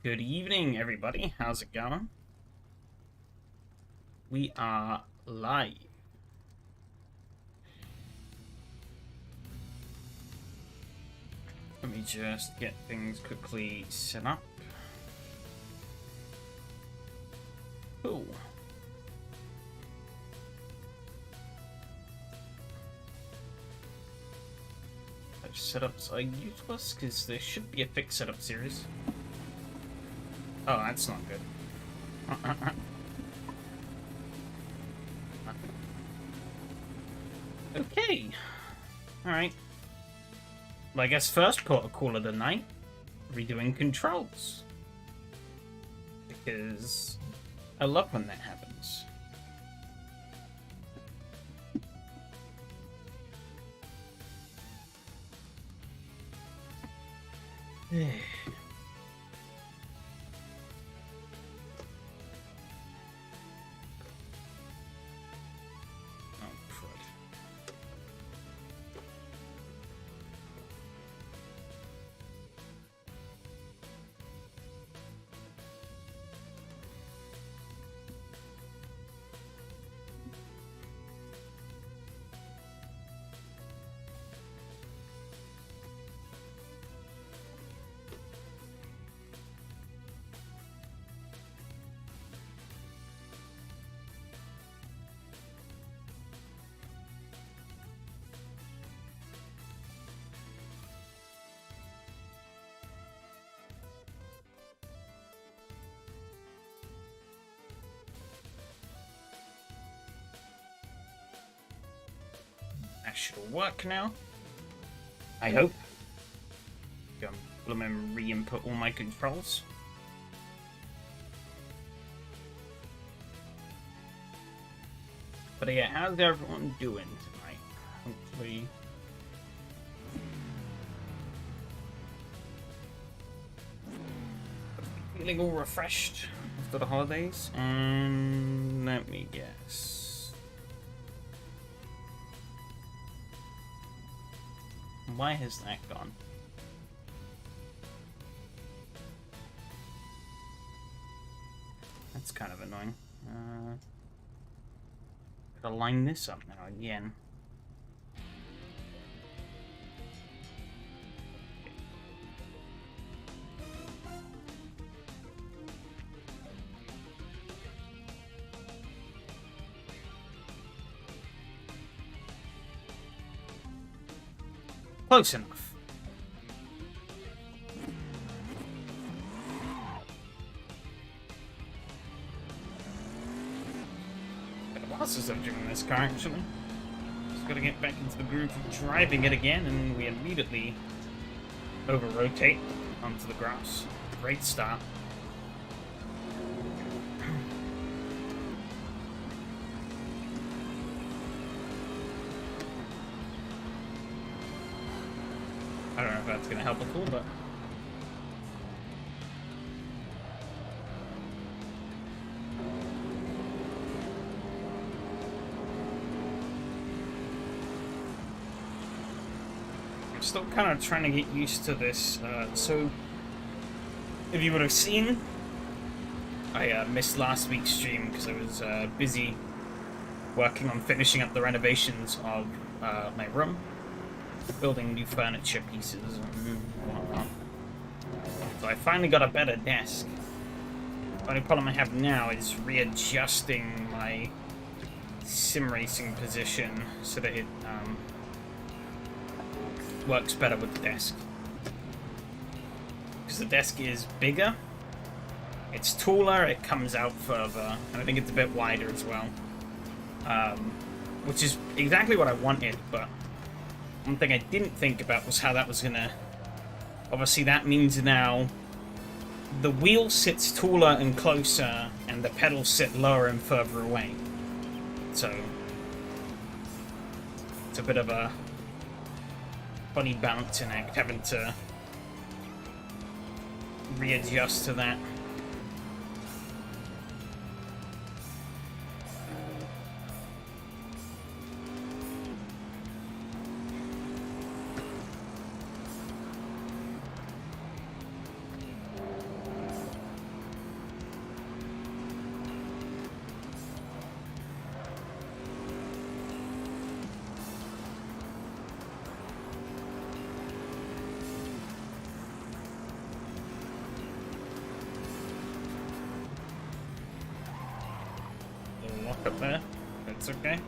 Good evening, everybody. How's it going? We are live. Let me just get things quickly set up. Cool. Those setups are useless because there should be a fixed setup series. Oh, that's not good. Okay. Alright. Well, I guess first call of the night, redoing controls. Because I love when that happens. That should work now. I hope. Let me re-input all my controls. But yeah, how's everyone doing tonight? Hopefully. Feeling all refreshed after the holidays. And let me guess. Why has that gone? That's kind of annoying. Gotta line this up now again. Close enough. Been a while since I've driven this car, actually. Just gotta get back into the groove of driving it again, and we immediately over-rotate onto the grass. Great start. I don't know if that's going to help at all, but... I'm still kind of trying to get used to this. So, if you would have seen, I missed last week's stream because I was busy working on finishing up the renovations of my room. Building new furniture pieces and whatnot. So I finally got a better desk. The only problem I have now is readjusting my sim racing position so that it works better with the desk. Because the desk is bigger, it's taller, it comes out further, and I think it's a bit wider as well. Which is exactly what I wanted, but one thing I didn't think about was how that was gonna... Obviously that means now the wheel sits taller and closer and the pedals sit lower and further away. So it's a bit of a funny balancing act having to readjust to that. up there. That's okay.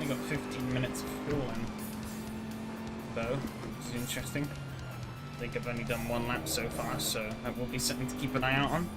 Got 15 minutes of fueling, though, which is interesting. I think I've only done one lap so far, so that will be something to keep an eye out on.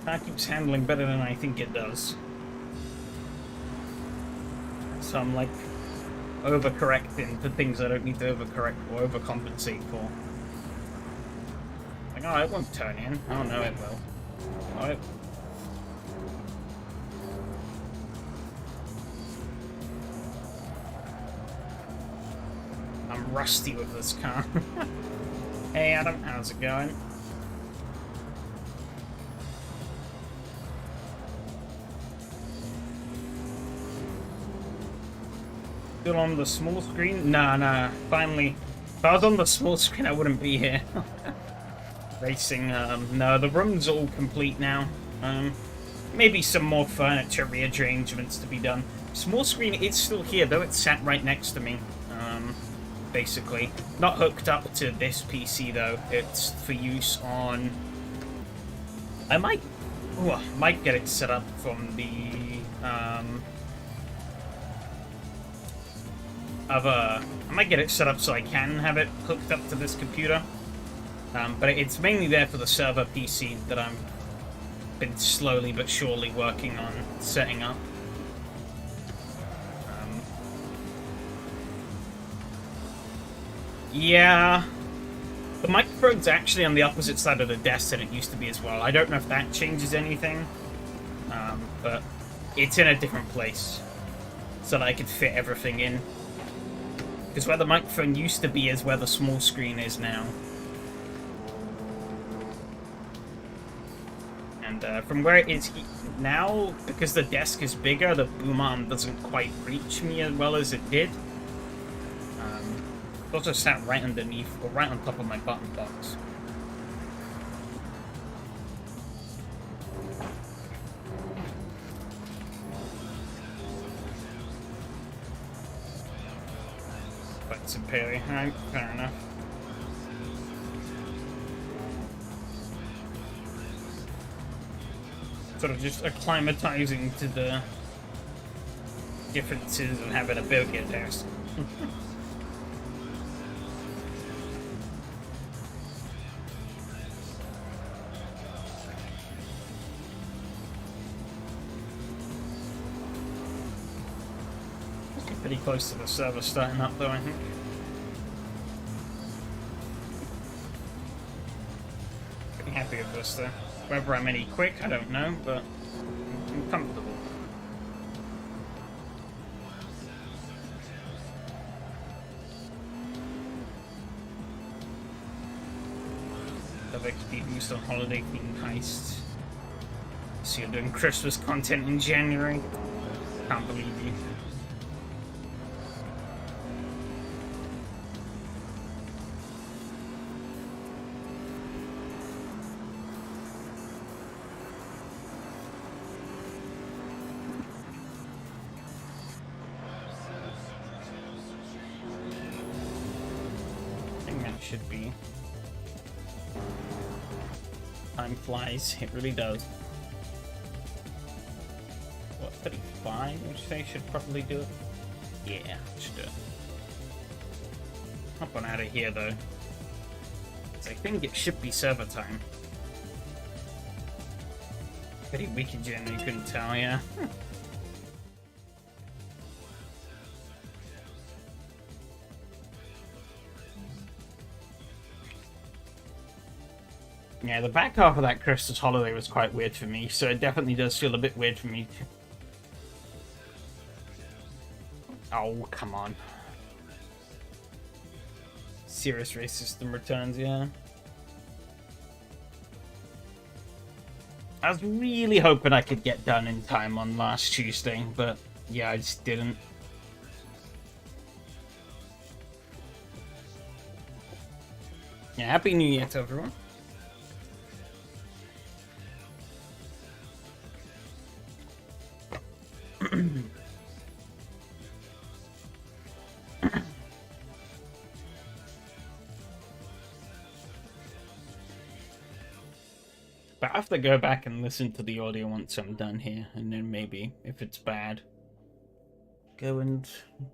That keeps handling better than I think it does. So I'm like overcorrecting for things I don't need to overcorrect or overcompensate for. Like, oh, it won't turn in. Oh no, it will. Oh, it... I'm rusty with this car. Hey Adam, how's it going? Still on the small screen? Nah, finally. If I was on the small screen, I wouldn't be here. Racing, no, the room's all complete now. Maybe some more furniture rearrangements to be done. Small screen is still here, though it's sat right next to me. Basically. Not hooked up to this PC, though. It's for use on... I might get it set up from the, I might get it set up so I can have it hooked up to this computer. But it's mainly there for the server PC that I've been slowly but surely working on setting up. Yeah, the microphone's actually on the opposite side of the desk than it used to be as well. I don't know if that changes anything, but it's in a different place so that I could fit everything in. Because where the microphone used to be is where the small screen is now. And from where it is now, because the desk is bigger, the boom arm doesn't quite reach me as well as it did. It also sat right underneath, or right on top of my button box. But some Perry, alright, fair enough. Sort of just acclimatizing to the differences of having a bigger desk. Pretty close to the server starting up, though, I think. Pretty happy with this, though. Whether I'm any quick, I don't know, but I'm comfortable. The XP boost on holiday themed heists. So you're doing Christmas content in January? Can't believe you. I think that should be. Time flies, it really does. What, 35? Would you say should probably do it? Yeah, should do it. Hop on out of here though. I think it should be server time. Pretty weak in general, you couldn't tell, yeah. Yeah, the back half of that Christmas holiday was quite weird for me, so it definitely does feel a bit weird for me. Oh, come on. SRS System returns, yeah. I was really hoping I could get done in time on last Tuesday, but yeah, I just didn't. Yeah, Happy New Year to everyone. But I have to go back and listen to the audio once I'm done here, and then maybe, if it's bad, go and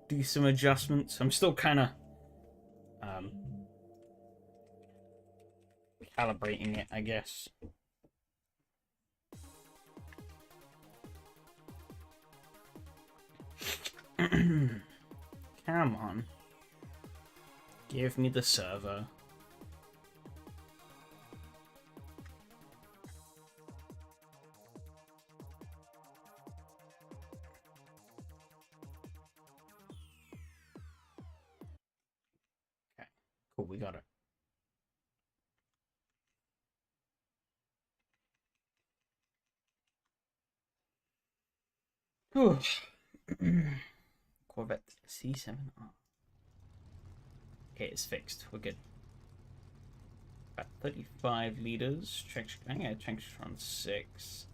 do some adjustments. I'm still kind of calibrating it, I guess. Come on. Give me the servo. Okay, cool, we got it. Whew. Corvette C7R. Okay, it's fixed. We're good. About 35 liters. I think I traction on 6.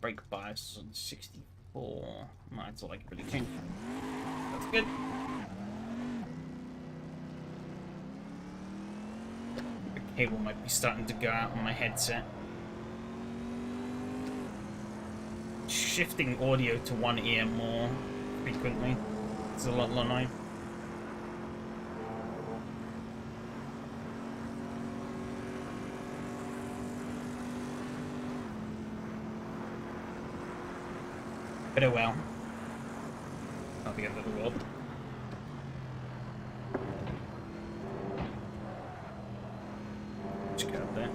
Brake bias on 64. That's all I can really change. That's good. The cable might be starting to go out on my headset. Shifting audio to one ear more frequently. It's a lot annoying. But oh well. Not the end of the world. Just go up there.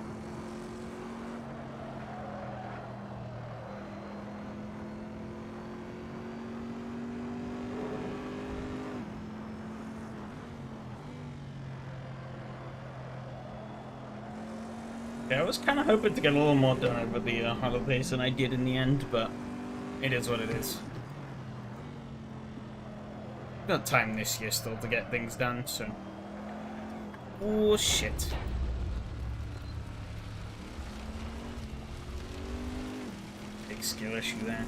Yeah, I was kind of hoping to get a little more done over the holidays than I did in the end, but it is what it is. Got time this year still to get things done, so... Oh, shit. Big skill issue there.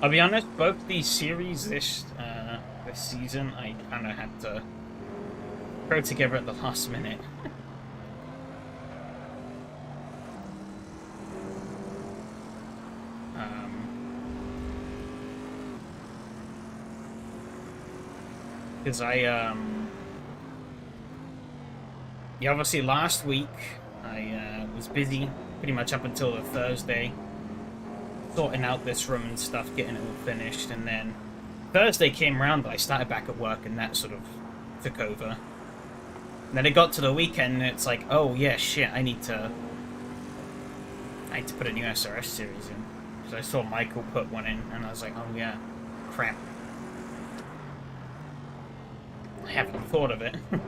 I'll be honest, both these series this season, I kind of had to throw together at the last minute. Because yeah, obviously last week I was busy pretty much up until the Thursday, sorting out this room and stuff, getting it all finished, and then Thursday came around, I started back at work, and that sort of took over. And then it got to the weekend, and it's like, oh yeah, shit, I need to put a new SRS series in. Because I saw Michael put one in, and I was like, oh yeah, crap. I haven't thought of it. So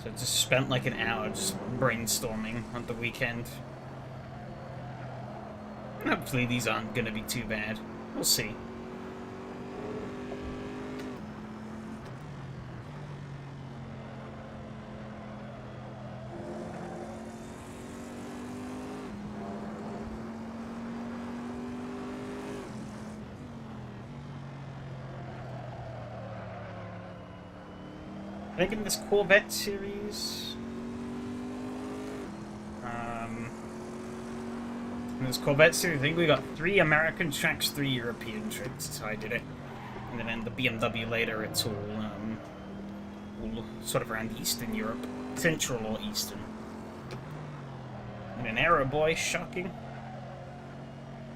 I just spent like an hour just brainstorming on the weekend. And hopefully these aren't going to be too bad. We'll see. I think in this Corvette series, in this Corvette series, I think we got 3 American tracks, 3 European tracks. That's how I did it. And then in the BMW later, it's all sort of around Eastern Europe, Central or Eastern. And an Aero boy, shocking.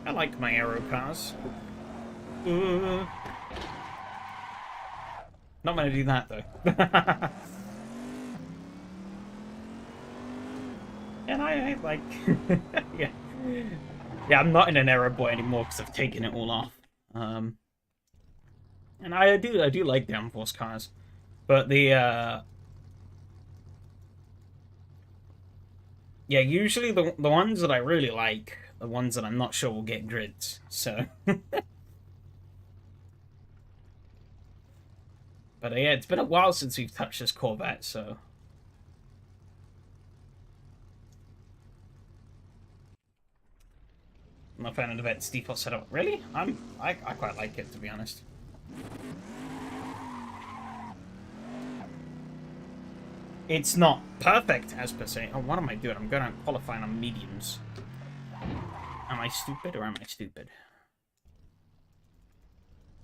I like my Aero cars. Not gonna do that though. And I like, yeah, I'm not in an Aero boy anymore because I've taken it all off. And I do like downforce cars, but the yeah, usually the ones that I really like are the ones that I'm not sure will get grids. So. But yeah, it's been a while since we've touched this Corvette, so... I'm not a fan of the Vet's default setup. Really? I quite like it, to be honest. It's not perfect, as per se. Oh, what am I doing? I'm going to qualify on mediums. Am I stupid, or am I stupid?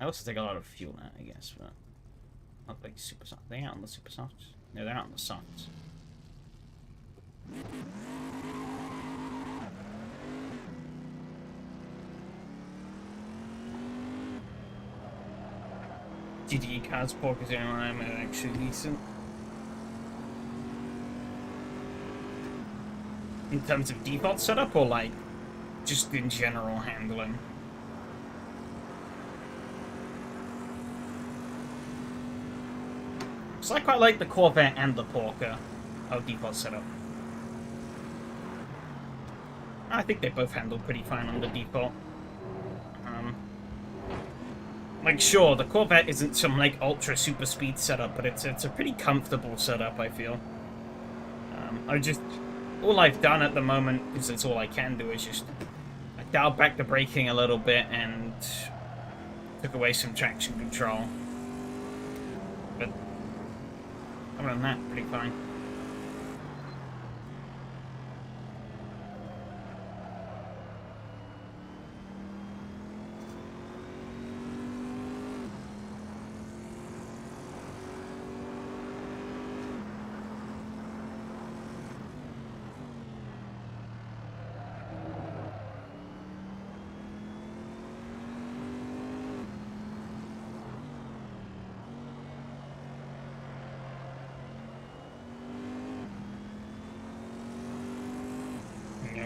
I also take a lot of fuel now, I guess, but... Not like super soft. Are they out on the super softs? No, they're out on the softs. GTE cars, Porkers airline are actually decent. In terms of default setup, or like just in general handling? So I quite like the Corvette and the Porker of default setup. I think they both handle pretty fine on the default. Like, sure, the Corvette isn't some, like, ultra super speed setup, but it's a pretty comfortable setup, I feel. All I've done at the moment, because it's all I can do, is just I dialed back the braking a little bit and took away some traction control. But other than that, pretty fine.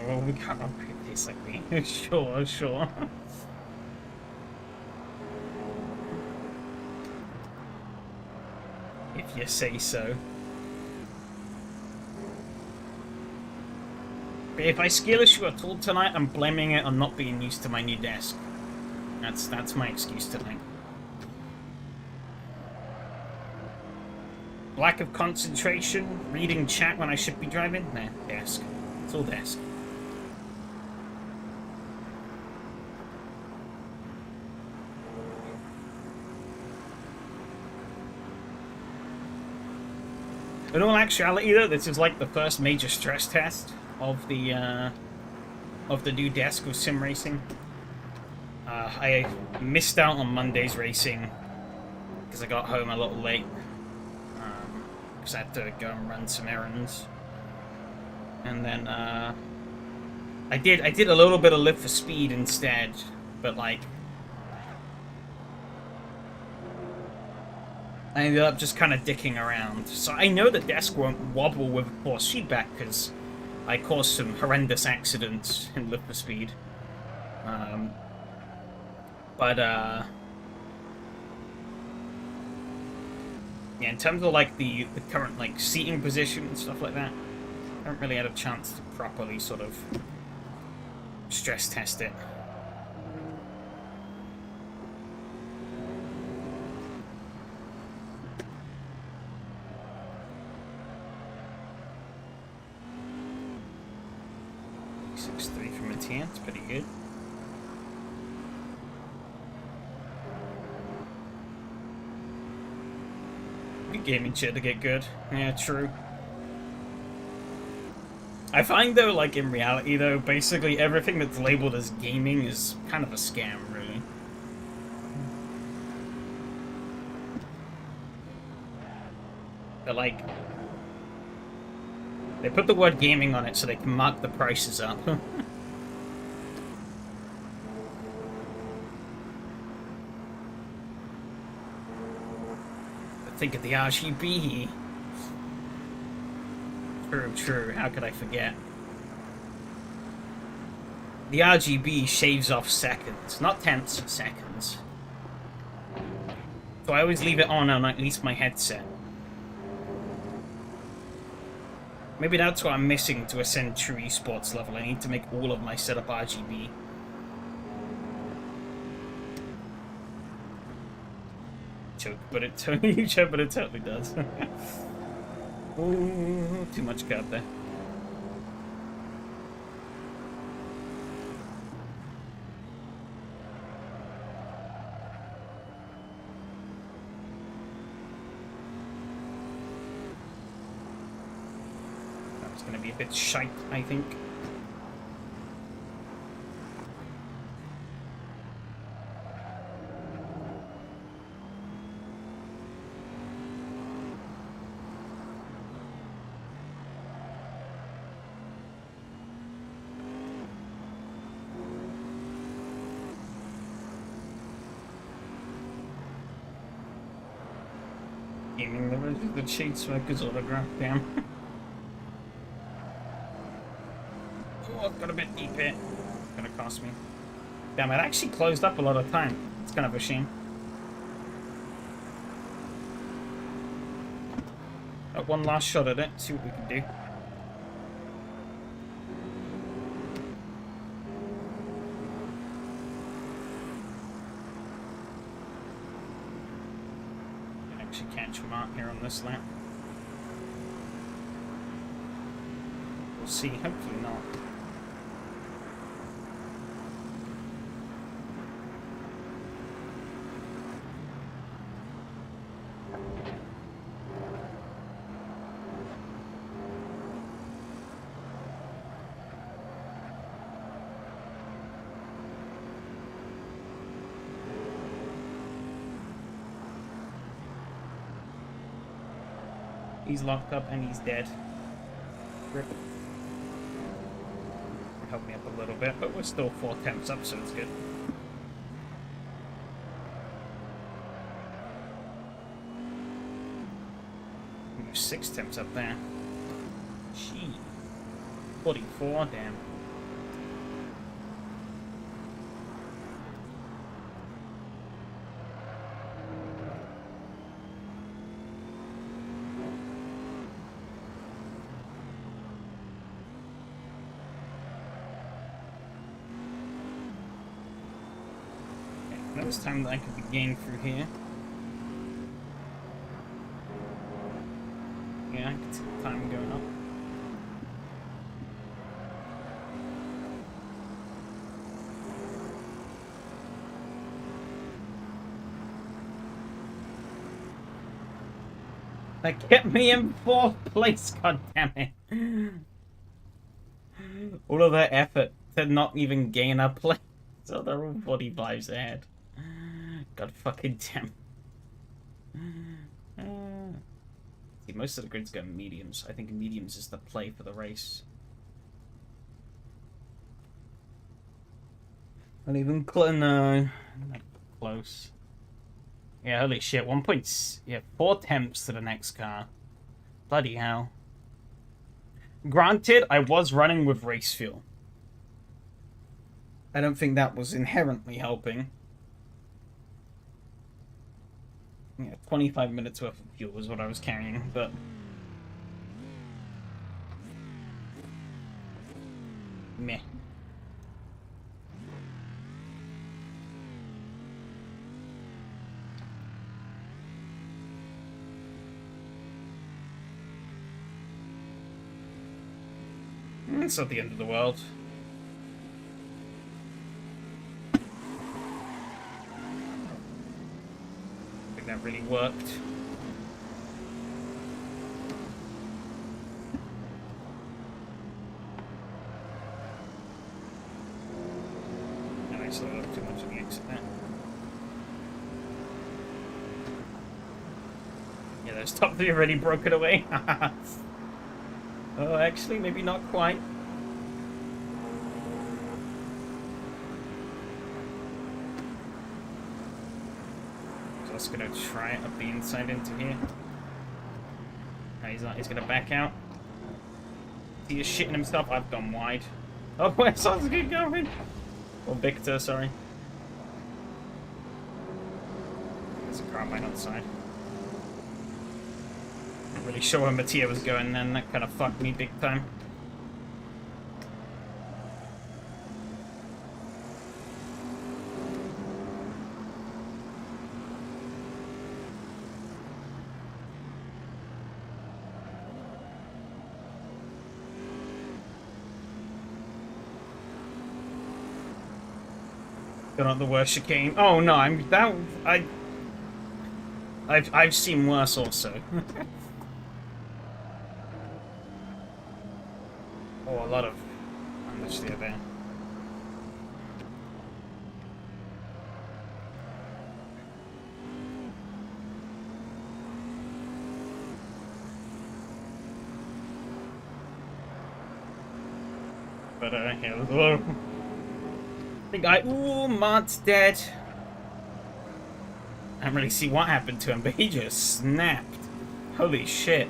Well, we can't upgrade this like me. Sure. If you say so. But if I skill issue at all tonight, I'm blaming it on not being used to my new desk. That's my excuse tonight. Lack of concentration, reading chat when I should be driving? Nah, desk. It's all desk. In all actuality, though, this is like the first major stress test of the new desk with SimRacing. I missed out on Monday's racing because I got home a little late because I had to go and run some errands, and then I did a little bit of Live for Speed instead, but like. I ended up just kind of dicking around. So I know the desk won't wobble with force feedback because I caused some horrendous accidents in Live for Speed. Um, but yeah, in terms of like the current like seating position and stuff like that, I haven't really had a chance to properly sort of stress test it. From a 10, it's pretty good. Good gaming shit to get good. Yeah, true. I find though, like in reality though, basically everything that's labeled as gaming is kind of a scam, really. But like, they put the word gaming on it so they can mark the prices up. Think of the RGB. True. How could I forget? The RGB shaves off seconds, not tenths, seconds. So I always leave it on at least my headset. Maybe that's what I'm missing to ascend true esports level. I need to make all of my setup RGB. Choke, but it totally does. Ooh, too much curb there. That's gonna be a bit shite, I think. The cheat smoker's autograph, damn. Oh, I've got a bit deep here. It's gonna cost me. Damn, it actually closed up a lot of time. It's kind of a shame. Got one last shot at it, see what we can do. Catch mark here on this lap. We'll see, hopefully not. He's locked up and he's dead. Rip. Help me up a little bit, but we're still 4 temps up, so it's good. 6 temps up there. Gee. 44, damn. It's time that I could be gained through here. Yeah, I can see the time going up. That kept me in 4th place, goddammit. All of that effort to not even gain a place. So they're all 45s ahead. God fucking damn. See, most of the grids go mediums. I think mediums is the play for the race. Not even close. No, not close. Yeah, holy shit. 1 point... Yeah, 4 temps to the next car. Bloody hell. Granted, I was running with race fuel. I don't think that was inherently helping. Yeah, 25 minutes worth of fuel was what I was carrying, but... Meh. It's not the end of the world. I think that really worked. And I slowed up too much on the exit there. Yeah, those top three already broken away. Oh, actually, maybe not quite. Just gonna try it up the inside into here. No, he's not. He's gonna back out. He is shitting himself. I've gone wide. Oh, where's Sasuke going? Or Victor, sorry. There's a car mine outside. Not really sure where Mattia was going then. That kind of fucked me big time. Not the worst chicane. Oh no, I've seen worse also. Oh, a lot of understeer there. But yeah, there's a lot of... The guy, ooh, Mont's dead. I don't really see what happened to him, but he just snapped. Holy shit.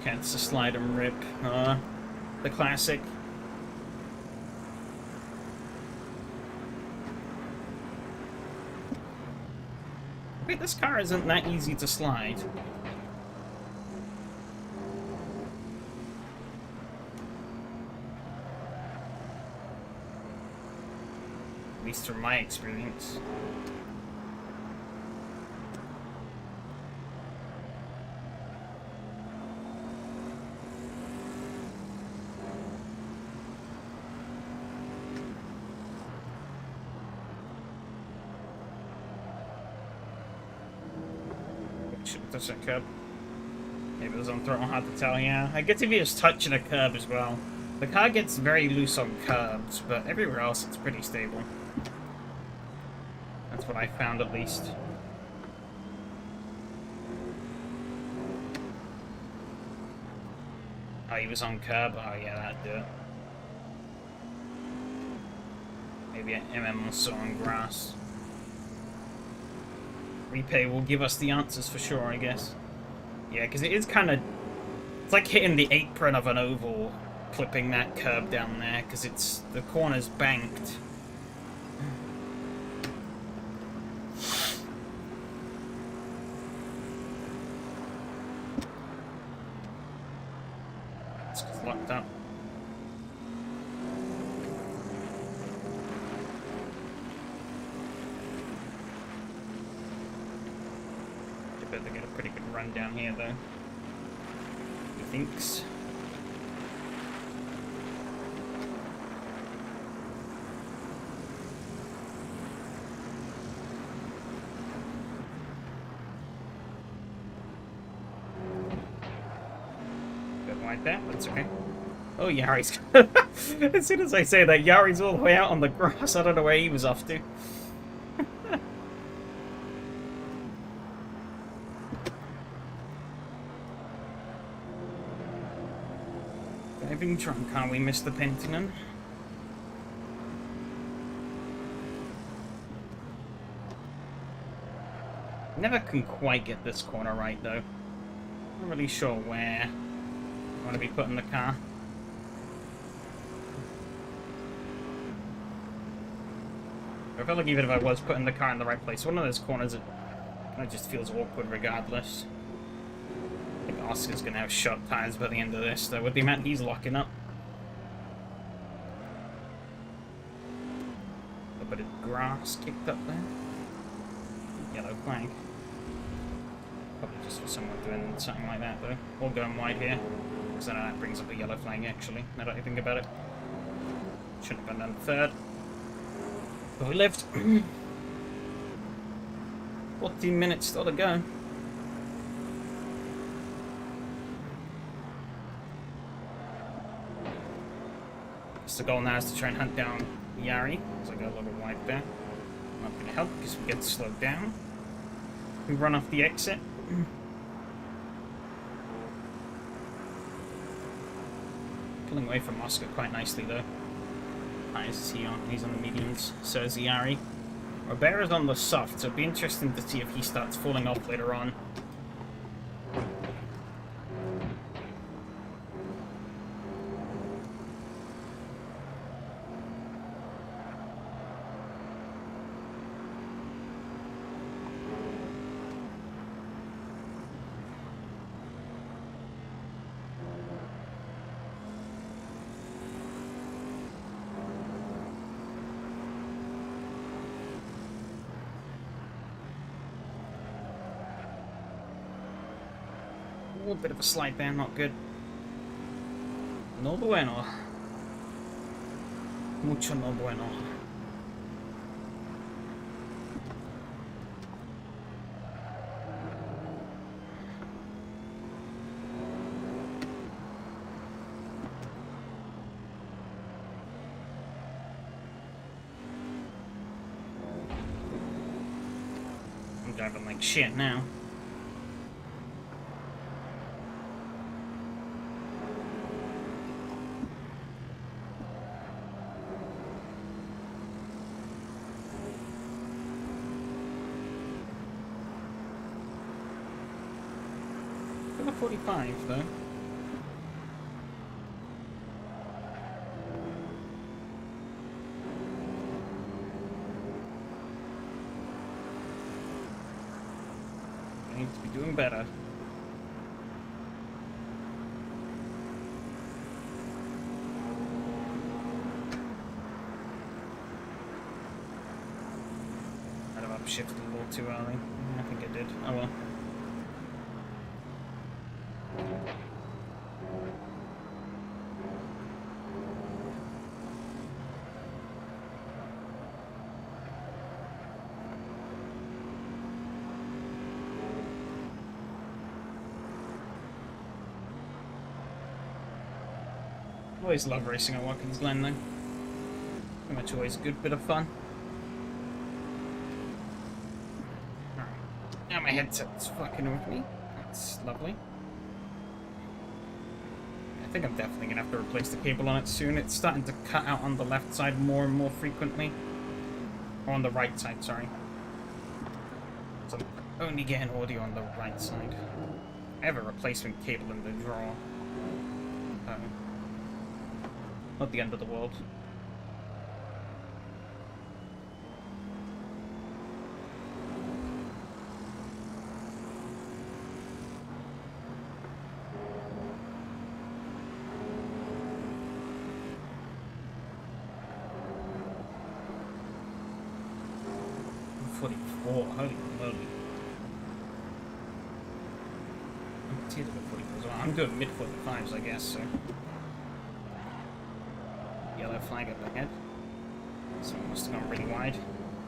Cancer slide and rip. The classic. Wait, this car isn't that easy to slide. At least from my experience. Touch that curb. Maybe it was on throttle, hard to tell, yeah. I guess if you're just touching a curb as well. The car gets very loose on curbs, but everywhere else it's pretty stable. That's what I found at least. Oh, he was on curb? Oh yeah, that'd do it. Maybe an MM also on grass. Repay will give us the answers for sure, I guess. Yeah, because it is kind of... It's like hitting the apron of an oval, clipping that curb down there, because it's... The corner's banked. It's locked up. They get a pretty good run down here, though. He thinks. Bit wide there, that's okay. Oh, Yari's... As soon as I say that, Yari's all the way out on the grass. I don't know where he was off to. Driving drunk, can't we, Mr. Pentinen? Never can quite get this corner right, though. Not really sure where I want to be putting the car. I feel like even if I was putting the car in the right place, one of those corners, it kind of just feels awkward regardless. I think Oscar's going to have short tires by the end of this, though, with the amount he's locking up. A bit of grass kicked up there. Yellow flag. Probably just for someone doing something like that, though. Or going wide here. Because then that brings up a yellow flag, actually, now that I think about it. Shouldn't have gone down third. But we lived. 14 minutes still to go. So the goal now is to try and hunt down Yari. So I got a little wide there. Not going to help because we get slowed down. We run off the exit. Pulling away from Oscar quite nicely though. Tires is he on? He's on the mediums. So is Yari. Roberto's on the soft, so it'd be interesting to see if he starts falling off later on. A bit of a slide there, not good. No bueno. Mucho no bueno. I'm driving like shit now. Got a 45 though. I need to be doing better. Might have upshifted a little too early. I think I did. Oh well. Always love racing at Watkins Glen though. Pretty much always a good bit of fun. Alright. Now my headset's fucking with me. That's lovely. I think I'm definitely gonna have to replace the cable on it soon. It's starting to cut out on the left side more and more frequently. Or on the right side, sorry. So I'm only getting audio on the right side. I have a replacement cable in the drawer. Not the end of the world. .44, holy moly. I'm teetered at 44 as well. I'm doing mid 45s, I guess, so. Yellow flag up ahead. Someone must have gone really wide.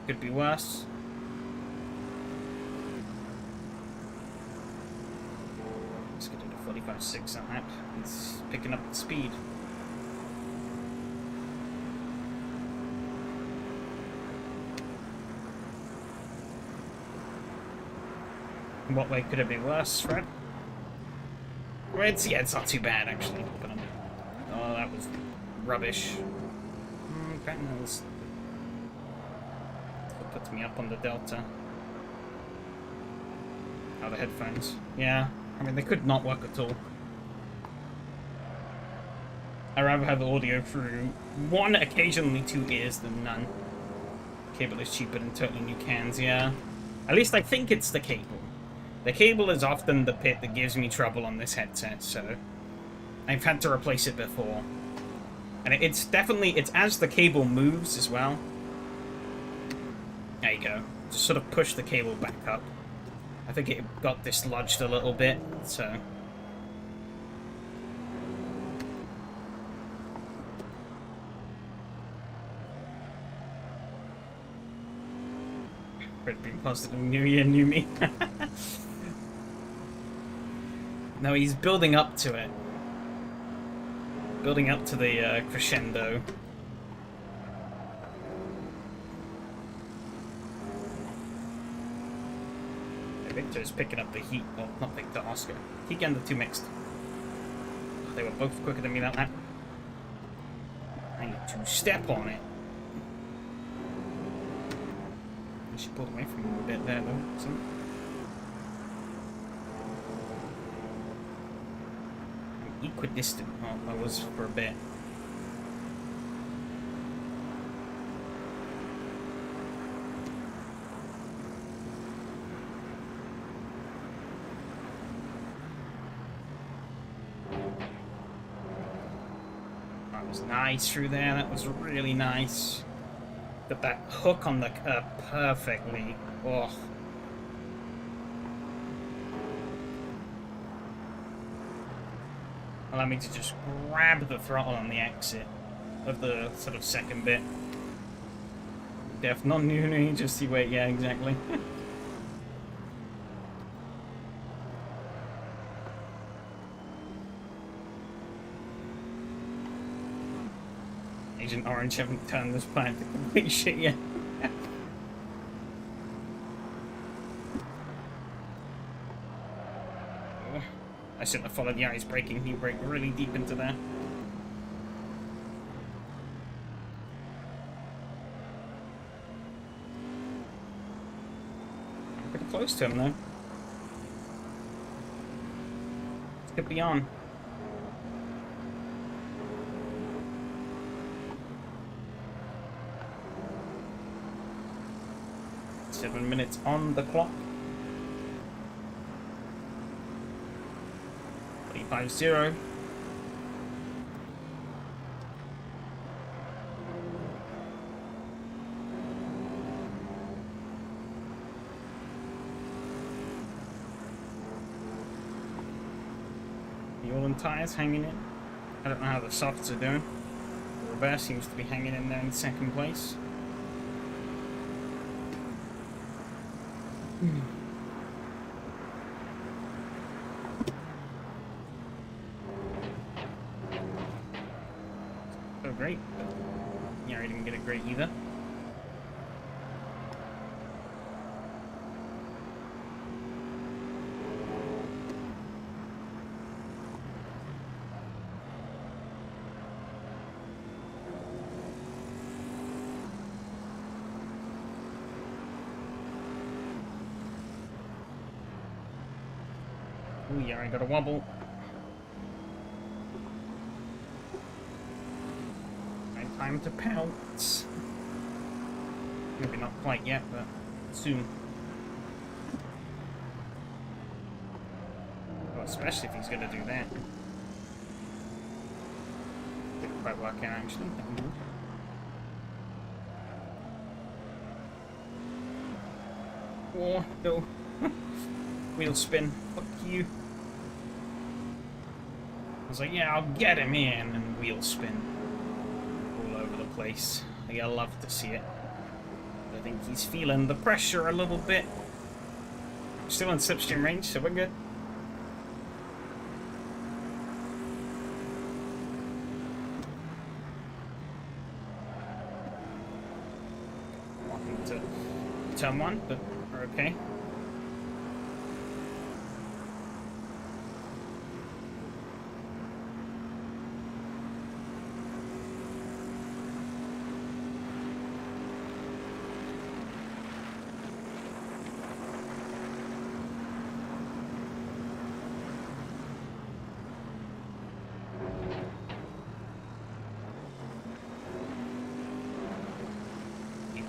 Could be worse. Let's get into 45.6 on that. It's picking up the speed. What way could it be worse, Fred? Well, it's not too bad, actually. But, oh, that was rubbish. That puts me up on the Delta. Oh, the headphones. Yeah, I mean, they could not work at all. I'd rather have audio through one, occasionally 2 ears than none. Cable is cheaper than totally new cans, yeah. At least I think it's the cable. The cable is often the bit that gives me trouble on this headset, so I've had to replace it before. And it's definitely, it's as the cable moves as well. There you go. Just sort of push the cable back up. I think it got dislodged a little bit, so... Could be positive New Year, new me. No, he's building up to it. Building up to the crescendo. Victor's picking up the heat. Well, not Victor, Oscar. Heat and the two mixed. They were both quicker than me that lap. I need to step on it. She pulled away from him a bit there, though. So. I'm equidistant. Oh, I was for a bit. That was nice through there. That was really nice. Got that hook on the curb perfectly. Oh. Allow me to just grab the throttle on the exit of the sort of second bit. Def non-uni, just see wait, yeah, exactly. Agent Orange haven't turned this planet to complete shit yet. I shouldn't have followed the ice braking. He braked really deep into there. I'm pretty close to him though. This could be on. Seven minutes on the clock. 350. Fuel and tires hanging in. I don't know how the softs are doing. The reverse seems to be hanging in there in second place. So great. Yeah, I didn't get it great either. Oh yeah, I got a wobble. Right, time to pounce. Maybe not quite yet, but soon. Well, especially if he's gonna do that. Didn't quite work out actually. Oh no. Wheel spin. Fuck you. I was like, yeah, I'll get him in, and wheel spin. All over the place. I love to see it. I think he's feeling the pressure a little bit. Still in slipstream range, so we're good. Walking to turn one, but we're okay.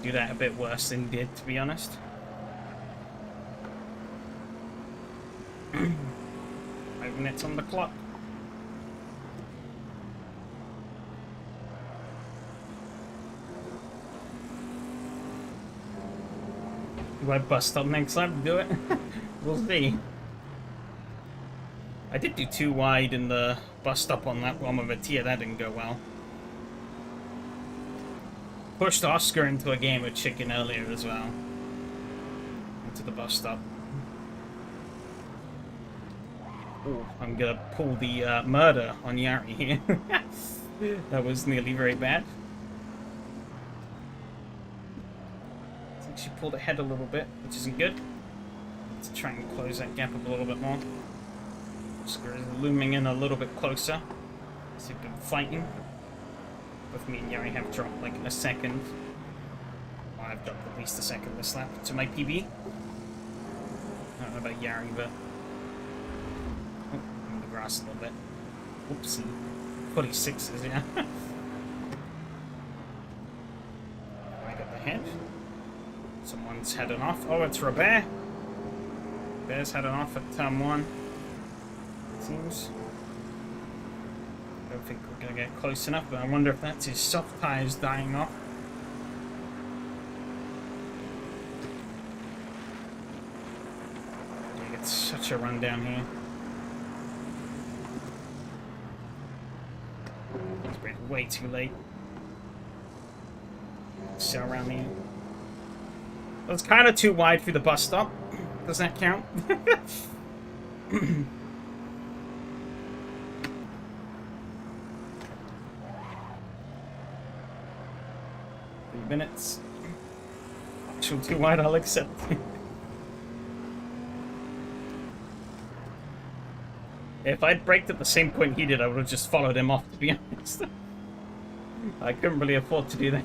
do that a bit worse than he did, to be honest. 5 minutes on the clock. Do I bust up next lap to do it? We'll see. I did do too wide in the bust up on lap 1 with a Tia. That didn't go well. Pushed Oscar into a game of chicken earlier as well. Into the bus stop. Ooh, I'm gonna pull the murder on Yari here. That was nearly very bad. I think she pulled ahead a little bit, which isn't good. Let's try and close that gap up a little bit more. Oscar is looming in a little bit closer. So we've been fighting. Both me and Yari have dropped like a second. Well, I've dropped at least a second this lap to my PB. I don't know about Yari, but... Oh, I'm in the grass a little bit. Oopsie. 46s, yeah. I got the head. Someone's heading off. Oh, it's Robert. Robert's heading off at turn 1. It seems. I don't think we're going to get close enough, but I wonder if that's his soft tires dying off. He gets such a run down here. It's way too late. So around here. Well, it's kind of too wide for the bus stop. Does that count? 3 minutes. Actually too wide, I'll accept. If I'd braked at the same point he did, I would have just followed him off, to be honest. I couldn't really afford to do that.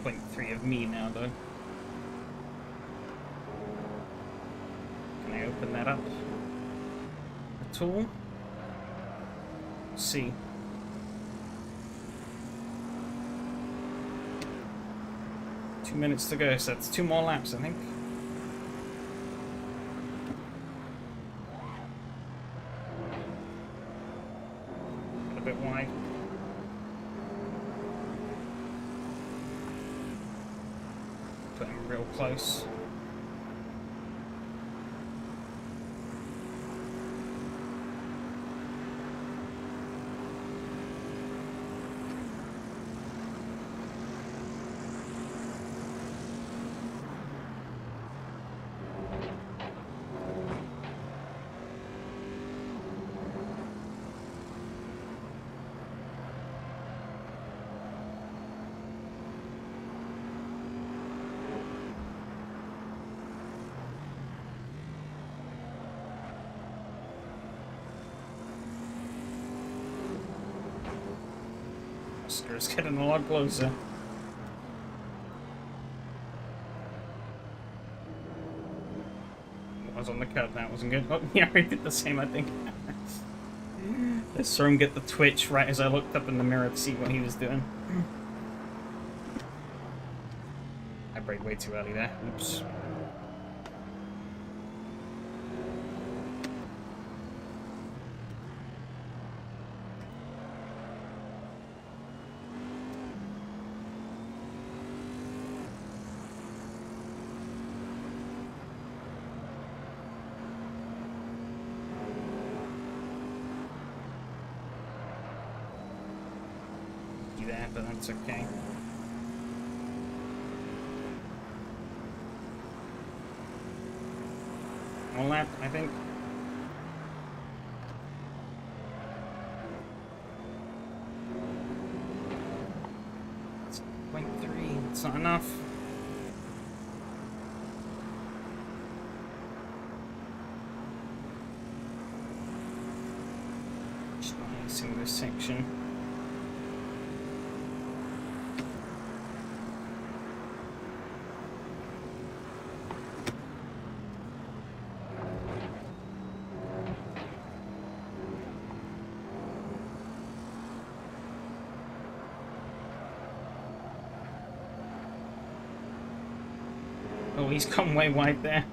Point 3 of me now, though. Can I open that up at all? Let's see. Two minutes to go, so that's 2 more laps, I think. A bit wide. Putting real close. Oscar's getting a lot closer. I was on the curb, that wasn't good. Oh, yeah, I did the same, I think. I saw him get the twitch right as I looked up in the mirror to see what he was doing. I braked way too early there. Oops. That, but that's okay. One lap, I think. It's 0.3, it's not enough. section. Oh, he's gone way wide there.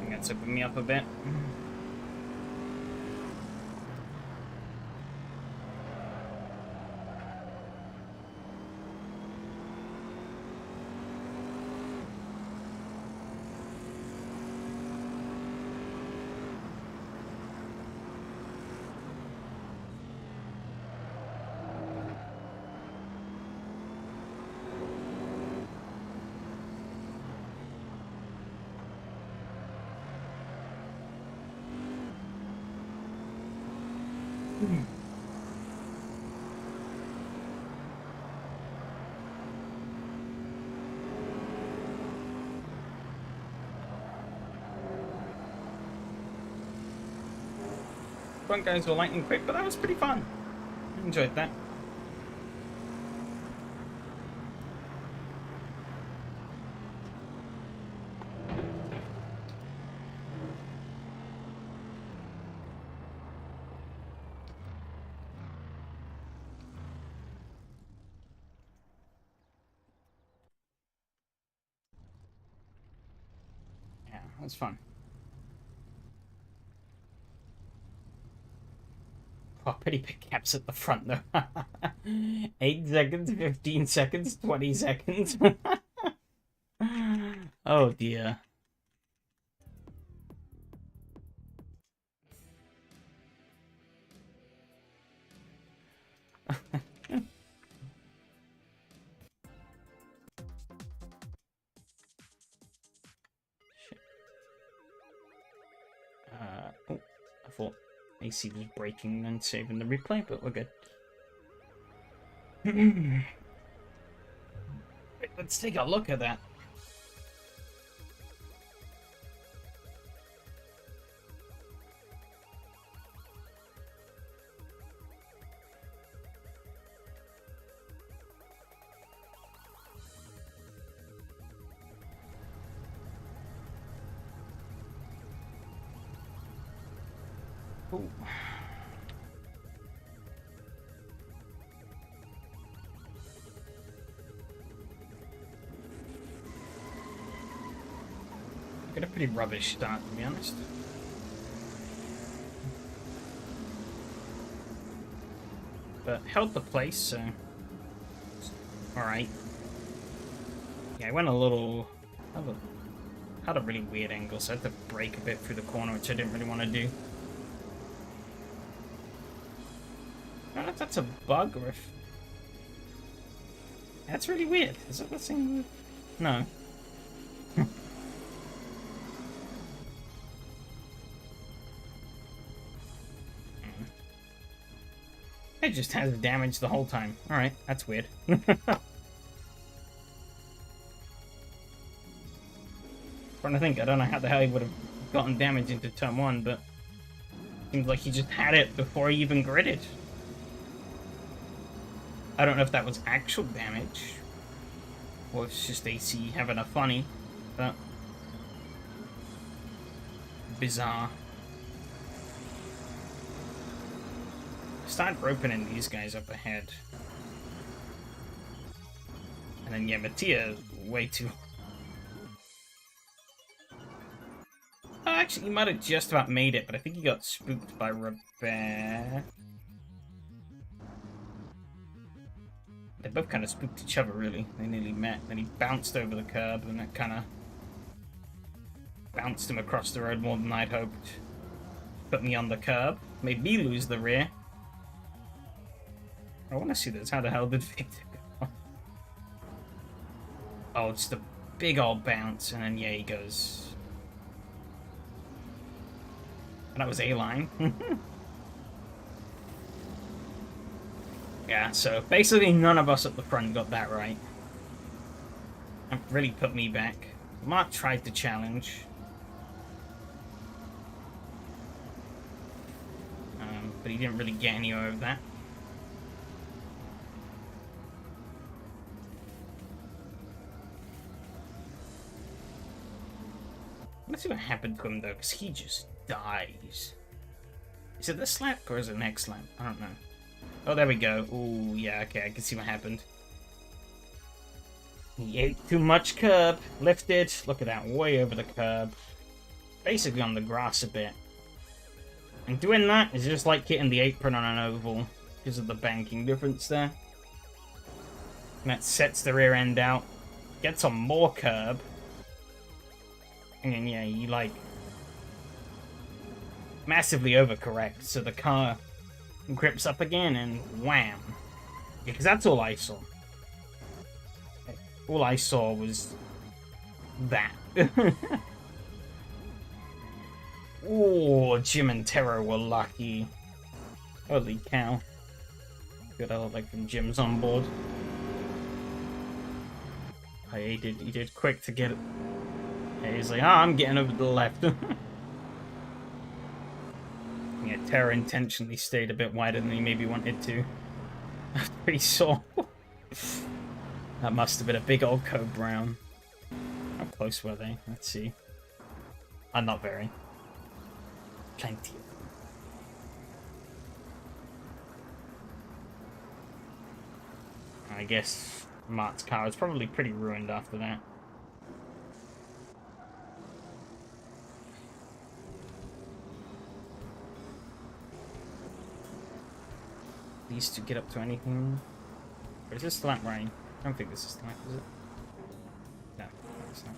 That's opened me up a bit. Front guys were lightning quick, but that was pretty fun. I enjoyed that. Yeah, that was fun. Oh, pretty big gaps at the front though. 8 seconds, 15 seconds, 20 seconds. Oh dear. Oh, I thought AC was breaking and saving the replay, but we're good. Wait, let's take a look at that. Ooh. Got a pretty rubbish start, to be honest. But held the place, so alright. Yeah, I went a little... had a really weird angle, so I had to brake a bit through the corner, which I didn't really want to do. I don't know if that's a bug or if... That's really weird. Is that the same? No. It just has damage the whole time. Alright, that's weird. Trying to think, I don't know how the hell he would have gotten damage into turn 1, but seems like he just had it before he even gridded. I don't know if that was actual damage, or if it's just AC having a funny, but bizarre. Started opening these guys up ahead. And then, yeah, Mattia, way too... Oh, actually, he might have just about made it, but I think he got spooked by Robert. They both kind of spooked each other, really. They nearly met. Then he bounced over the curb, and that kind of bounced him across the road more than I'd hoped. Put me on the curb. Made me lose the rear. I want to see this. How the hell did Victor go? Oh, just a big old bounce, and then, yeah, he goes... And that was A-line. Yeah, so basically none of us at the front got that right. That really put me back. Mark tried to challenge. But he didn't really get anywhere with that. Let's see what happened to him though, because he just dies. Is it this lap or is it next lap? I don't know. Oh, there we go. Ooh, yeah, okay, I can see what happened. He ate too much curb. Lifted. Look at that, way over the curb. Basically on the grass a bit. And doing that is just like hitting the apron on an oval because of the banking difference there. And that sets the rear end out. Gets on more curb. And then, yeah, you like massively overcorrect, so the car grips up again and wham. Because that's all I saw. All I saw was that. Oh, Jim and Tero were lucky. Holy cow. Good, I look like from Jim's on board. Oh, he did quick to get it. Yeah, he's like, I'm getting over to the left. Yeah, Tero intentionally stayed a bit wider than he maybe wanted to. After he saw. That must have been a big old Code Brown. How close were they? Let's see. Not very. Plenty of them. I guess Mart's car was probably pretty ruined after that. These two get up to anything? Or is this the lap right? I don't think this is the lap, is it? No, it's not.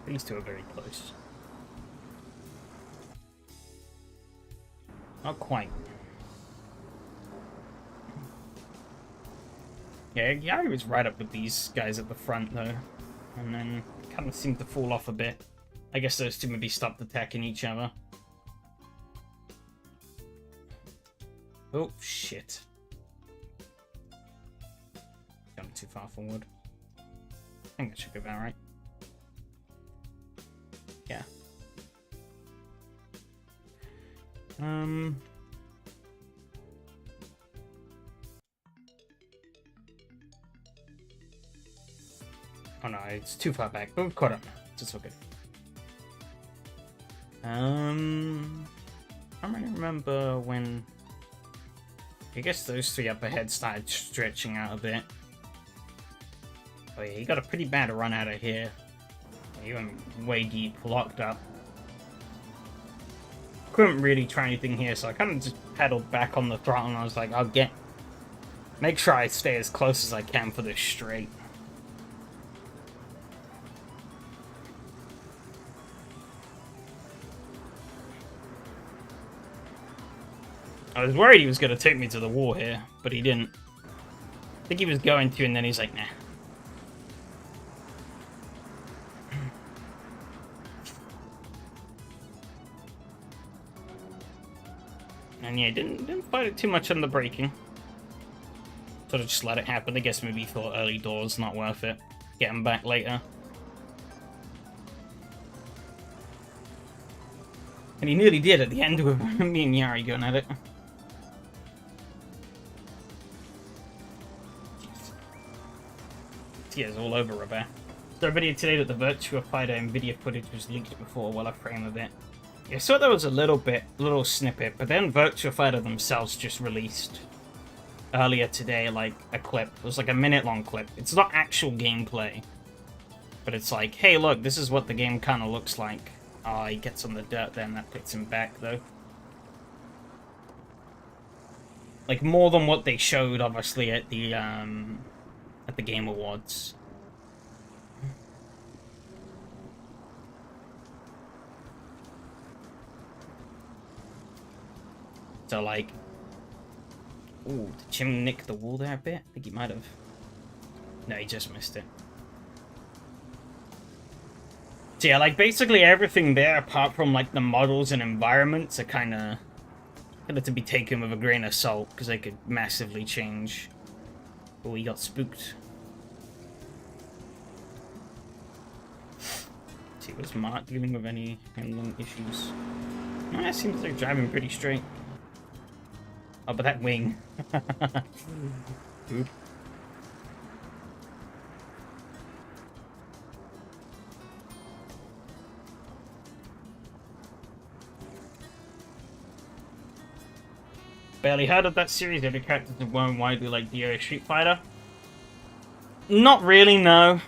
These two are very close. Not quite. Yeah, Gary was right up with these guys at the front, though. And then kind of seemed to fall off a bit. I guess those two maybe stopped attacking each other. Oh, shit. Jumped too far forward. I think that should go about right. Yeah. Oh no, it's too far back. But we've caught up now. It's all good. I don't really remember when... I guess those three up ahead started stretching out a bit. Oh yeah, he got a pretty bad run out of here. He went way deep, locked up. Couldn't really try anything here, so I kind of just pedaled back on the throttle and I was like, make sure I stay as close as I can for this straight. I was worried he was going to take me to the wall here, but he didn't. I think he was going to, and then he's like, nah. And yeah, didn't fight it too much on the braking. Sort of just let it happen. I guess maybe he thought early doors not worth it. Get him back later. And he nearly did at the end with me and Yari going at it. Tears all over Robert. So a video today that the Virtua Fighter NVIDIA footage was leaked before while I frame a bit. Yeah, I saw there was a little snippet, but then Virtua Fighter themselves just released earlier today, like, a clip. It was like a minute-long clip. It's not actual gameplay, but it's like, hey, look, this is what the game kind of looks like. Oh, he gets on the dirt then, that puts him back, though. Like, more than what they showed, obviously, at the Game Awards. So, like... Ooh, did Jim nick the wall there a bit? I think he might have. No, he just missed it. So yeah, like, basically everything there, apart from, like, the models and environments, are kind of to be taken with a grain of salt, because they could massively change. Oh, he got spooked. Was Mark dealing with any handling issues? No, it seems like driving pretty straight. Oh, but that wing. Oop. Barely heard of that series. Every characters have grown widely like DOA Street Fighter. Not really, no.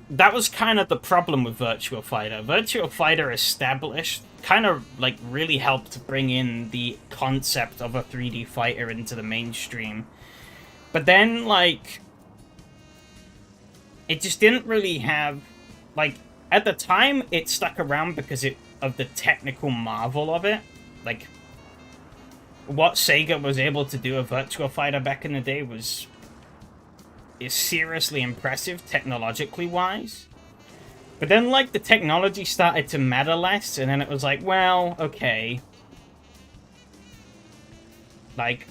That was kind of the problem with Virtua Fighter. Virtua Fighter established, kind of like really helped bring in the concept of a 3D fighter into the mainstream. But then, like, it just didn't really have, like, at the time, it stuck around because of the technical marvel of it. Like, what Sega was able to do with Virtua Fighter back in the day is seriously impressive, technologically wise. But then, like, the technology started to matter less, and then it was like, well, okay. Like,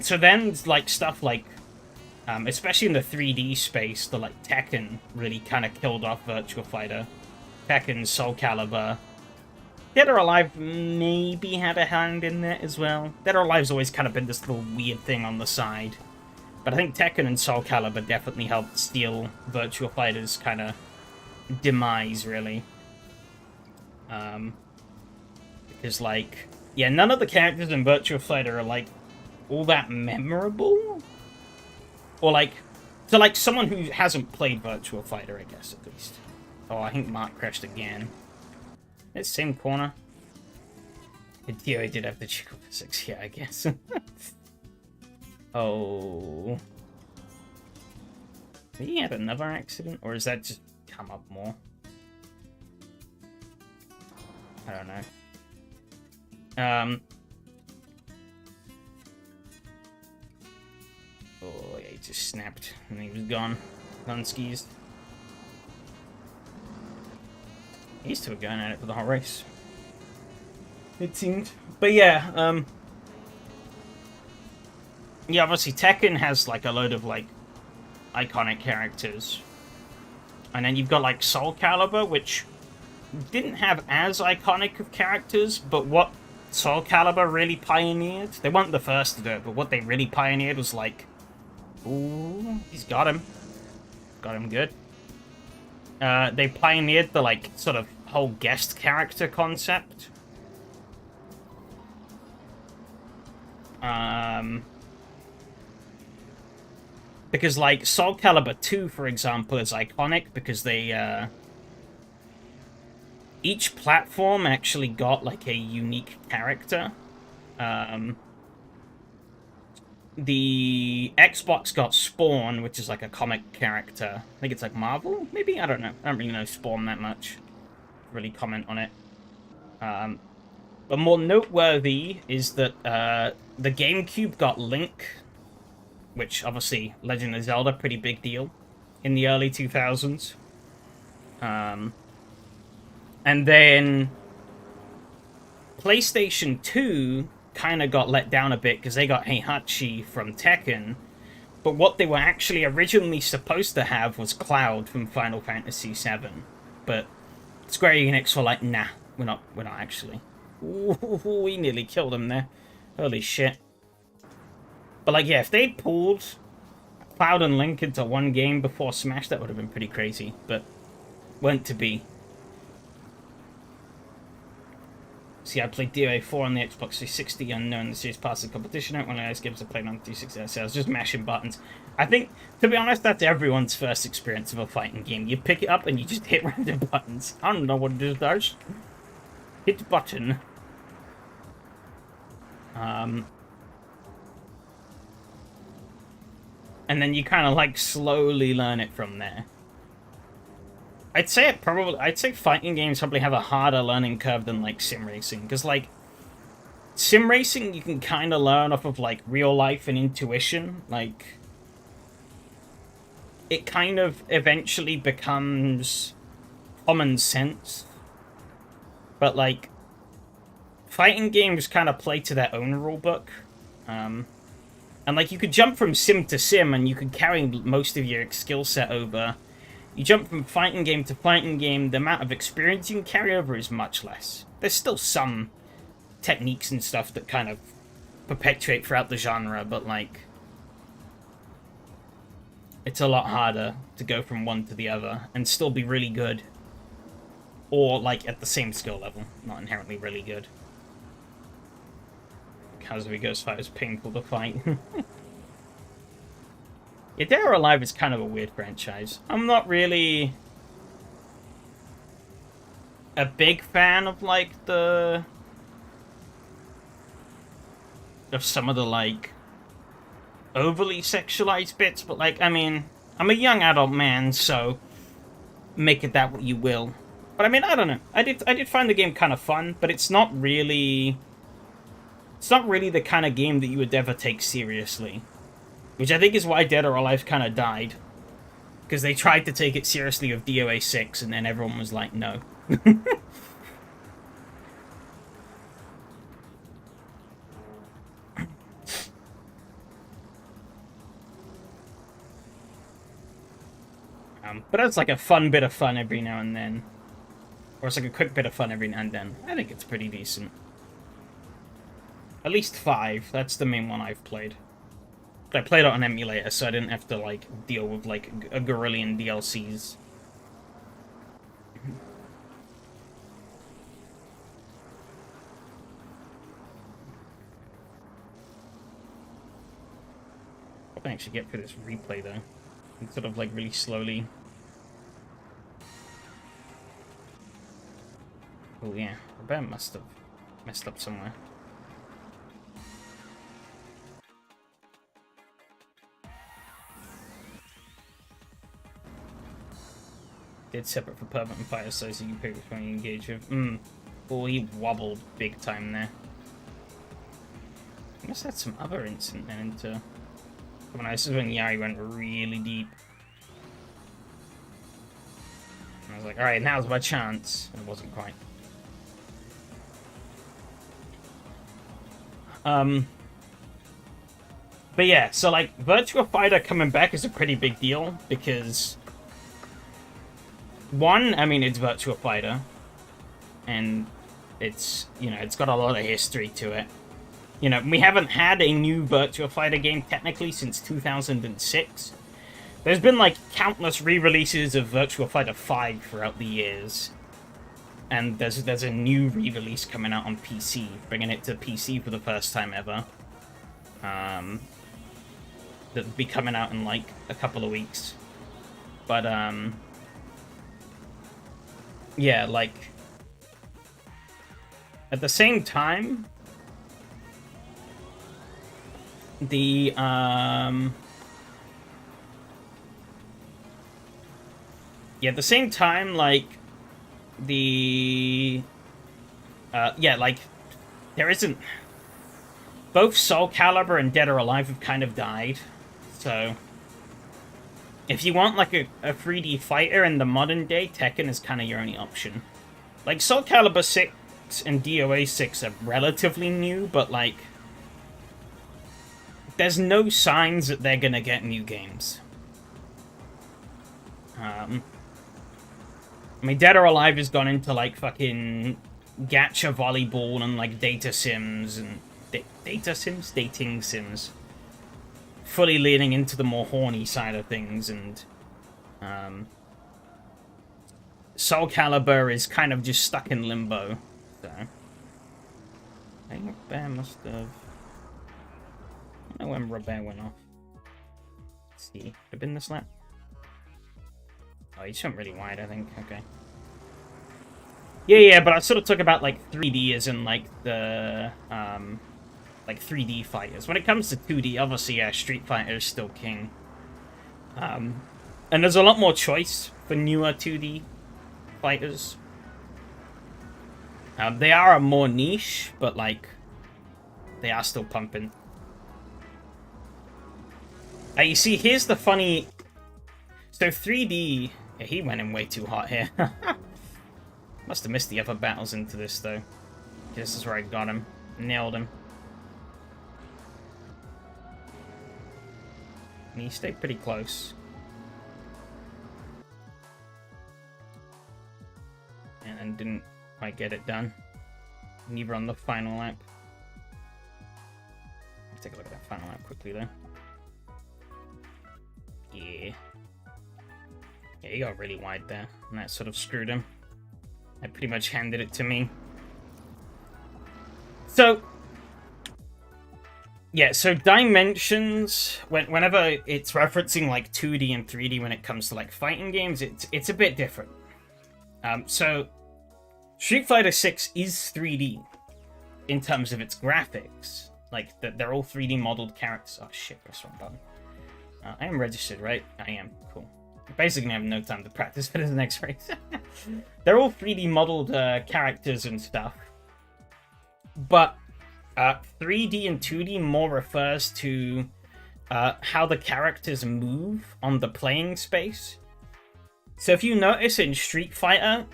so then, like, stuff like, especially in the 3D space, the, like, Tekken really kind of killed off Virtua Fighter. Tekken, Soul Calibur. Dead or Alive maybe had a hand in there as well. Dead or Alive's always kind of been this little weird thing on the side. But I think Tekken and Soul Calibur definitely helped steal Virtua Fighter's kind of demise, really. Because, like, yeah, none of the characters in Virtua Fighter are, like, all that memorable. Or, like, to, like, someone who hasn't played Virtua Fighter, I guess, at least. Oh, I think Mark crashed again. It's same corner. The DOA did have the jiggle physics, yeah, I guess. Oh. Did he have another accident? Or is that just come up more? I don't know. Oh, yeah, he just snapped and he was gone. Gunskis. These two were going at it for the whole race. It seemed. But yeah, yeah, obviously Tekken has, like, a load of, like, iconic characters. And then you've got, like, Soul Calibur, which didn't have as iconic of characters, but what Soul Calibur really pioneered, they weren't the first to do it, but what they really pioneered was, like, ooh, he's got him. Got him good. They pioneered the, like, sort of whole guest character concept. Because, like, Soul Calibur 2, for example, is iconic because they, each platform actually got, like, a unique character. The Xbox got Spawn, which is, like, a comic character. I think it's, like, Marvel, maybe? I don't know. I don't really know Spawn that much. Really comment on it. But more noteworthy is that, the GameCube got Link, which, obviously, Legend of Zelda, pretty big deal in the early 2000s. And then PlayStation 2 kind of got let down a bit because they got Heihachi from Tekken. But what they were actually originally supposed to have was Cloud from Final Fantasy VII. But Square Enix were like, nah, we're not actually. Ooh, we nearly killed him there. Holy shit. But, like, yeah, if they'd pulled Cloud and Link into one game before Smash, that would have been pretty crazy. But weren't to be. See, I played DOA 4 on the Xbox 360, unknown the series passed the competition out when I games I played on 360. So I was just mashing buttons. I think, to be honest, that's everyone's first experience of a fighting game. You pick it up and you just hit random buttons. I don't know what it does. Hit button. And then you kind of, like, slowly learn it from there. I'd say fighting games probably have a harder learning curve than, like, sim racing. Because, like, sim racing you can kind of learn off of, like, real life and intuition. Like, it kind of eventually becomes common sense. But, like, fighting games kind of play to their own rulebook. And, like, you could jump from sim to sim, and you could carry most of your skill set over. You jump from fighting game to fighting game, the amount of experience you can carry over is much less. There's still some techniques and stuff that kind of perpetuate throughout the genre, but like it's a lot harder to go from one to the other and still be really good. Or like at the same skill level, not inherently really good. Kazuya Ghost Fighter is painful to fight. Yeah, Dead or Alive is kind of a weird franchise. I'm not really a big fan of like of some of the like overly sexualized bits, but like, I mean, I'm a young adult man, so make it that what you will. But I mean, I don't know. I did find the game kind of fun, but it's not really the kind of game that you would ever take seriously. Which I think is why Dead or Alive kind of died. Because they tried to take it seriously with DOA 6, and then everyone was like, no. But that's like a fun bit of fun every now and then. Or it's like a quick bit of fun every now and then. I think it's pretty decent. At least 5. That's the main one I've played. But I played it on emulator, so I didn't have to, like, deal with, like, a gorillion DLCs. I can actually get through this replay, though. And sort of, like, really slowly. Oh, yeah. Robert must have messed up somewhere. Did separate for permanent fire so you can pick which one you engage with. Oh, he wobbled big time there. I must have had some other instant then into... When this is when Yari went really deep. And I was like, alright, now's my chance. And it wasn't quite. But yeah, so like, Virtua Fighter coming back is a pretty big deal, because... One, I mean, it's Virtua Fighter. And it's, you know, it's got a lot of history to it. You know, we haven't had a new Virtua Fighter game, technically, since 2006. There's been, like, countless re-releases of Virtua Fighter 5 throughout the years. And there's a new re-release coming out on PC, bringing it to PC for the first time ever. That'll be coming out in, like, a couple of weeks. But, yeah, like... At the same time... The, Yeah, at the same time, like... Yeah, like... There isn't... Both Soul Calibur and Dead or Alive have kind of died. So... If you want, like, a 3D fighter in the modern day, Tekken is kind of your only option. Like, Soul Calibur 6 and DOA 6 are relatively new, but, like... There's no signs that they're gonna get new games. I mean, Dead or Alive has gone into, like, fucking gacha volleyball and, like, data sims and... Data sims? Dating sims. Fully leaning into the more horny side of things, and... Soul Calibur is kind of just stuck in limbo, so... I think Robert must have... I don't know when Robert went off. Let's see. Could have been this lap? Oh, he just went really wide, I think. Okay. Yeah, but I sort of talk about, like, 3D as in, like, the, like, 3D fighters. When it comes to 2D, obviously, yeah, Street Fighter is still king. And there's a lot more choice for newer 2D fighters. They are a more niche, but, like, they are still pumping. You see, here's the funny... So 3D... Yeah, he went in way too hot here. Must have missed the other battles into this, though. This is where I got him. Nailed him. And he stayed pretty close. didn't quite get it done. Neither on the final lap. Let's take a look at that final lap quickly, though. Yeah. Yeah, he got really wide there, and that sort of screwed him. I pretty much handed it to me. So, yeah, so dimensions, whenever it's referencing like 2D and 3D when it comes to like fighting games, it's a bit different. So, Street Fighter 6 is 3D in terms of its graphics. Like, they're all 3D modeled characters. Oh shit, press wrong button. I am registered, right? I am. Cool. Basically, I have no time to practice for the next race. They're all 3D modeled characters and stuff. But 3D and 2D more refers to how the characters move on the playing space. So if you notice in Street Fighter,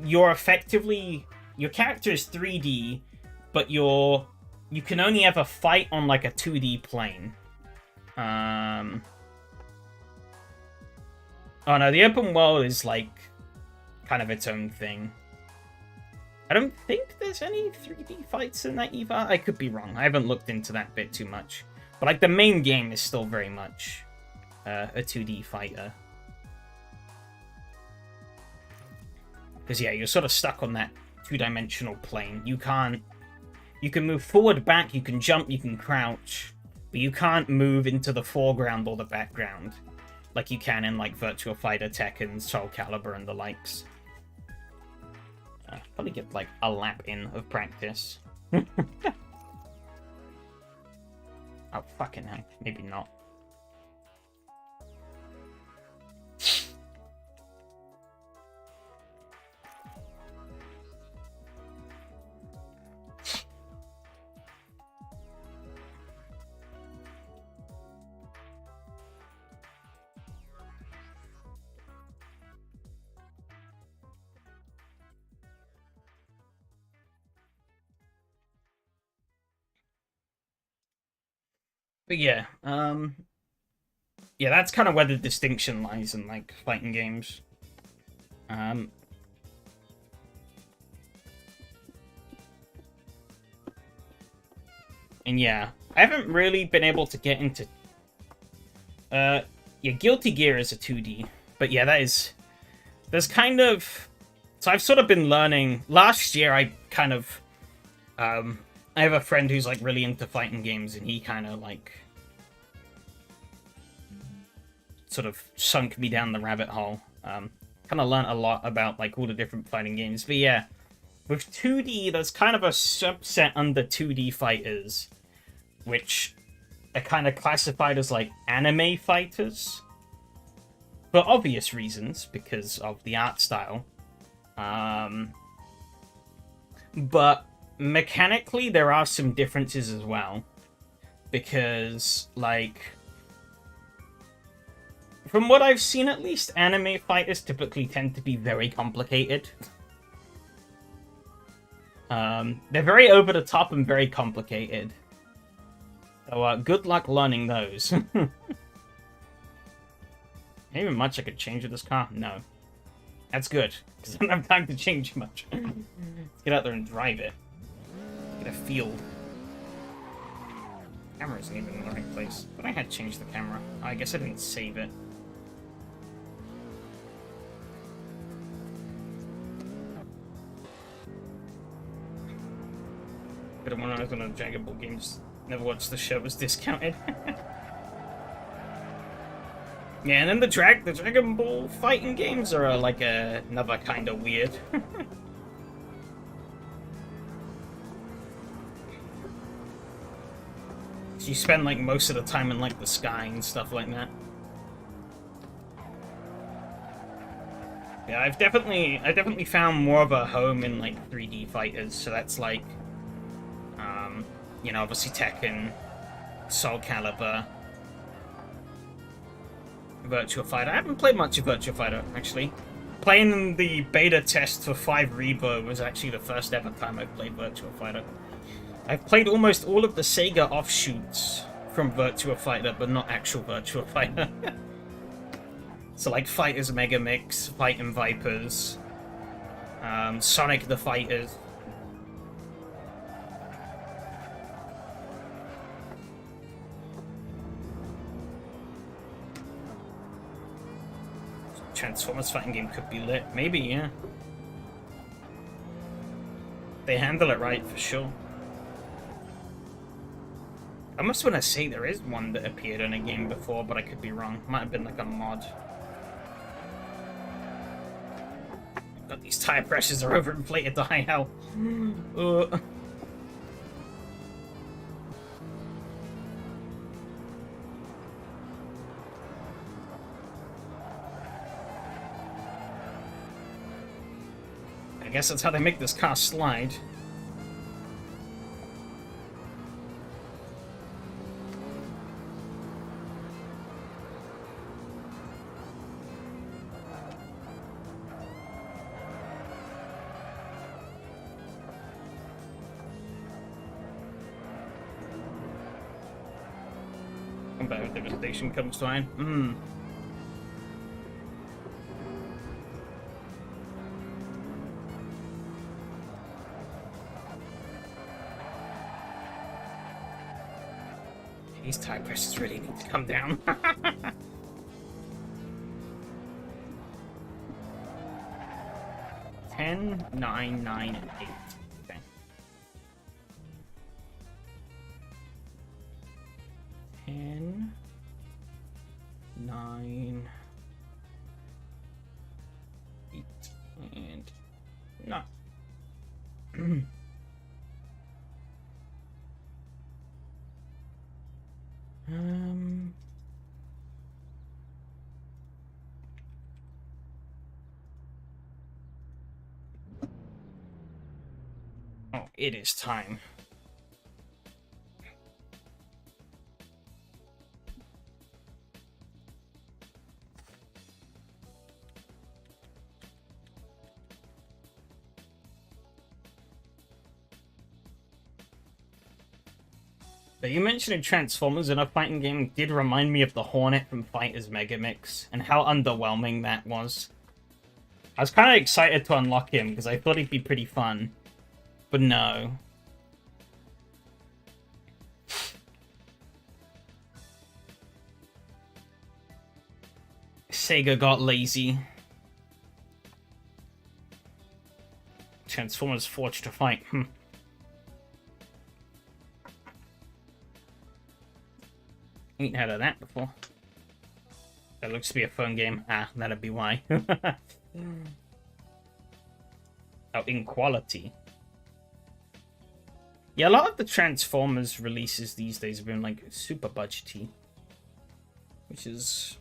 your character is 3D, but you can only ever fight on like a 2D plane. Oh no, the open world is like kind of its own thing. I don't think there's any 3D fights in that either. I could be wrong. I haven't looked into that bit too much. But like the main game is still very much a 2D fighter. Because yeah, you're sort of stuck on that two-dimensional plane. You can move forward, back, you can jump, you can crouch, but you can't move into the foreground or the background like you can in like Virtua Fighter, Tekken, Soul Calibur, and the likes. Probably get like a lap in of practice. Oh, fucking heck. Maybe not. But yeah, yeah, that's kind of where the distinction lies in like fighting games. And yeah, I haven't really been able to get into. Yeah, Guilty Gear is a 2D, but yeah, there's kind of. So I've sort of been learning. Last year, I kind of. I have a friend who's like really into fighting games, and he kind of like sort of sunk me down the rabbit hole. Kind of learned a lot about like all the different fighting games. But yeah, with 2D, there's kind of a subset under 2D fighters, which are kind of classified as like anime fighters for obvious reasons because of the art style. But mechanically, there are some differences as well, because, like, from what I've seen at least, anime fighters typically tend to be very complicated. They're very over the top and very complicated. So, good luck learning those. Even much I could change with this car? No. That's good, because I don't have time to change much. Let's get out there and drive it. Get a feel. Camera isn't even in the right place. But I had changed the camera. I guess I didn't save it. Could have when I was on Dragon Ball games. Never watched the show, it was discounted. Yeah, and then the Dragon Ball fighting games are like another kind of weird. You spend like most of the time in like the sky and stuff like that. Yeah, I definitely found more of a home in like 3D fighters. So that's like, you know, obviously Tekken, Soul Calibur, Virtua Fighter. I haven't played much of Virtua Fighter actually. Playing the beta test for 5 Rebo was actually the first ever time I played Virtua Fighter. I've played almost all of the Sega offshoots from Virtua Fighter, but not actual Virtua Fighter. So like Fighters Mega Mix, Fightin' Vipers, Sonic the Fighters. Transformers fighting game could be lit. Maybe, yeah. They handle it right, for sure. I must want to say there is one that appeared in a game before, but I could be wrong. Might have been like a mod. God, these tire pressures are overinflated to high hell. I guess that's how they make this car slide. Combat devastation comes fine. These tire pressures really need to come down. 10, 9, 9, and 8. Okay. 10, 9, 8, and 9. Oh, it is time. But you mentioning Transformers in a fighting game did remind me of the Hornet from Fighters Megamix, and how underwhelming that was. I was kind of excited to unlock him, because I thought he'd be pretty fun. But no. Sega got lazy. Transformers Forged to Fight. Ain't heard of that before. That looks to be a phone game. Ah, that'd be why. Oh, in quality. Yeah, a lot of the Transformers releases these days have been, like, super budgety. Which is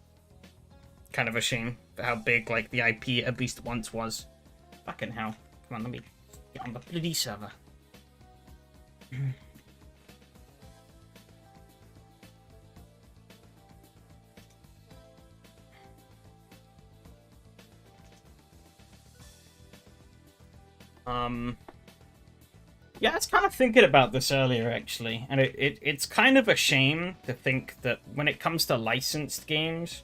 kind of a shame for how big, like, the IP at least once was. Fucking hell. Come on, let me get on the bloody server. Yeah, I was kind of thinking about this earlier, actually, and it's kind of a shame to think that when it comes to licensed games,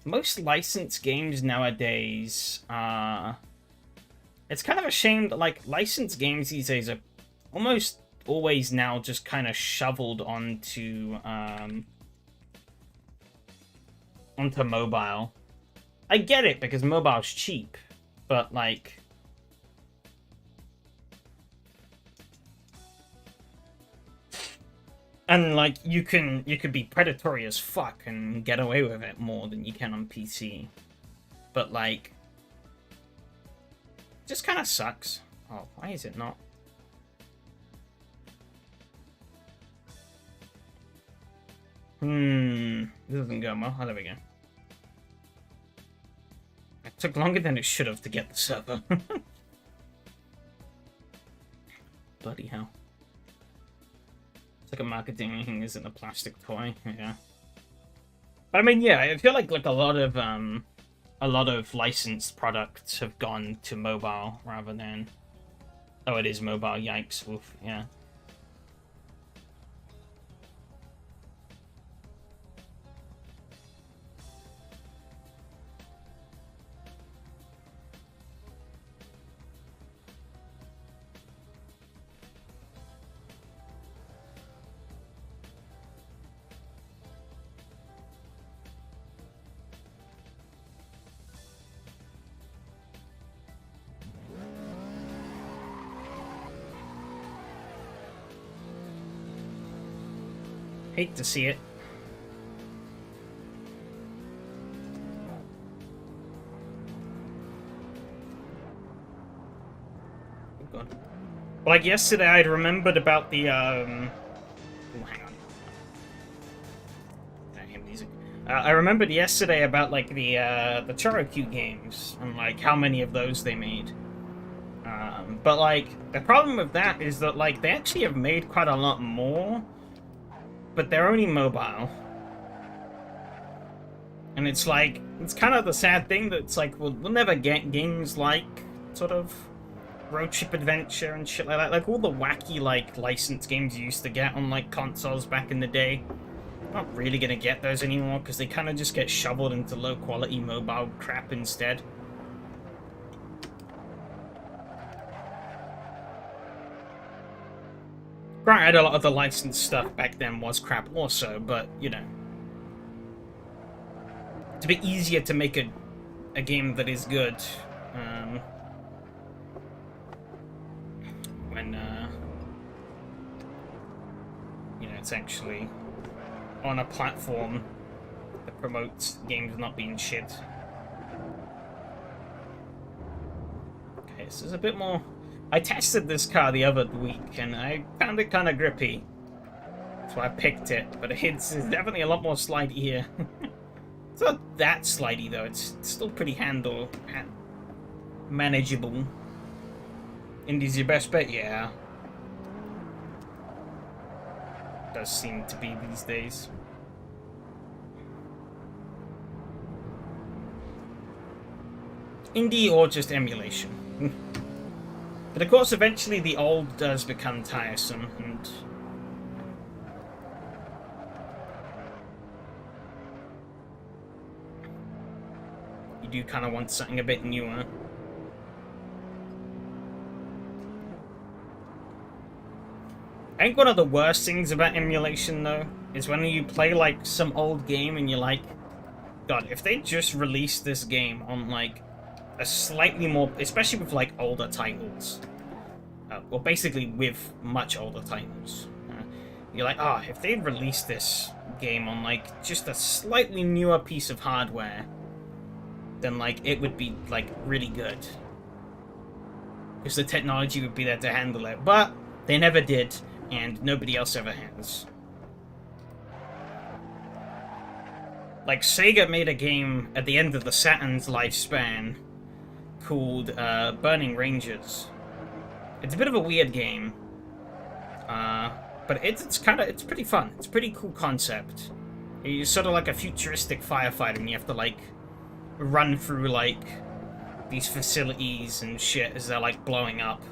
most licensed games nowadays, it's kind of a shame that, like, licensed games these days are almost always now just kind of shoveled onto mobile. I get it, because mobile's cheap, but, like... And, like, you could be predatory as fuck and get away with it more than you can on PC. But, like... just kind of sucks. Oh, why is it not? This doesn't go well. Oh, there we go. It took longer than it should have to get the server. Bloody hell. It's like a marketing thing, isn't a plastic toy. Yeah. But I mean, yeah, I feel like a lot of licensed products have gone to mobile rather than... Oh, it is mobile. Yikes. Oof. Yeah. Hate to see it. Oh god. Like yesterday, I'd remembered about the Oh, hang on. Don't hear music. I remembered yesterday about like the Chorokyu games and like how many of those they made. But like the problem with that is that like they actually have made quite a lot more, but they're only mobile. And it's like, it's kind of the sad thing that it's like, we'll never get games like sort of road trip adventure and shit like that. Like all the wacky like licensed games you used to get on like consoles back in the day. Not really gonna get those anymore because they kind of just get shoveled into low quality mobile crap instead. Granted, a lot of the licensed stuff back then was crap also, but, you know. It's a bit easier to make a game that is good, when, you know, it's actually on a platform that promotes games not being shit. Okay, this is a bit more... I tested this car the other week, and I found it kind of grippy. So I picked it, but it's definitely a lot more slidey here. It's not that slidey, though. It's still pretty manageable. Indy's your best bet? Yeah. Does seem to be these days. Indy or just emulation. But of course, eventually the old does become tiresome, and... you do kind of want something a bit newer. I think one of the worst things about emulation, though, is when you play, like, some old game and you're like, God, if they just released this game on, like, a slightly more, especially with like older titles, well, basically with much older titles, you're like, oh, if they'd released this game on like just a slightly newer piece of hardware, then like it would be like really good, because the technology would be there to handle it. But they never did, and nobody else ever has. Like Sega made a game at the end of the Saturn's lifespan called Burning Rangers. It's a bit of a weird game, but it's pretty fun. It's a pretty cool concept. You're sort of like a futuristic firefighter, and you have to like run through like these facilities and shit as they're like blowing up,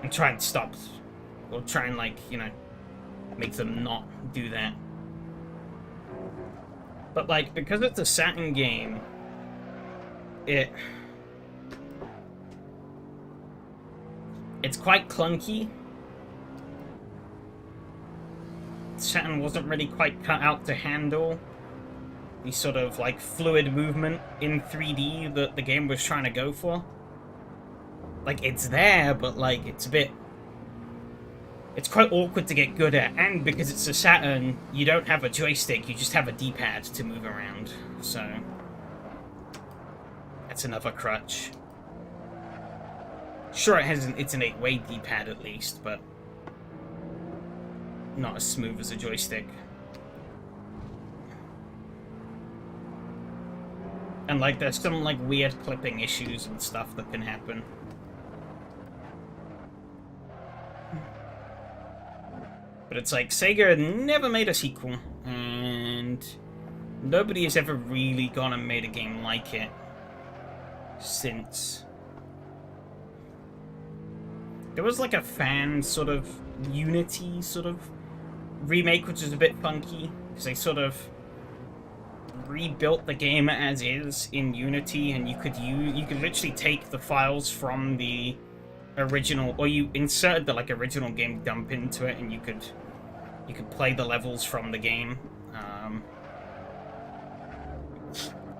and try and stop, or try and like, you know, make them not do that. But like, because it's a Saturn game, it's quite clunky. Saturn wasn't really quite cut out to handle the sort of like fluid movement in 3D that the game was trying to go for. Like, it's there, but like it's quite awkward to get good at, and because it's a Saturn, you don't have a joystick, you just have a D-pad to move around, so that's another crutch. Sure, it's an 8-way D-pad at least, but not as smooth as a joystick. And like, there's some like weird clipping issues and stuff that can happen. But it's like, Sega never made a sequel, and nobody has ever really gone and made a game like it since. There was like a fan sort of Unity sort of remake, which is a bit funky, because they sort of rebuilt the game as is in Unity, and you could literally take the files from the original, or you inserted the like original game dump into it, and you could play the levels from the game,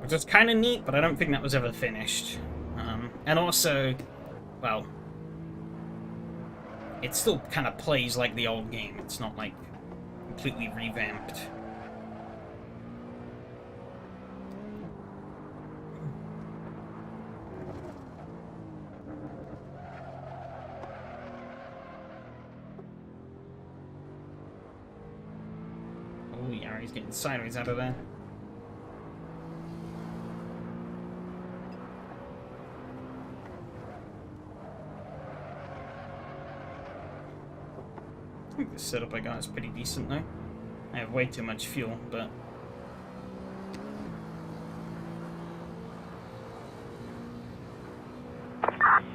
which was kind of neat, but I don't think that was ever finished. And also, well, it still kind of plays like the old game. It's not like completely revamped. Oh yeah, he's getting sideways out of there. I think the setup I got is pretty decent though. I have way too much fuel, but...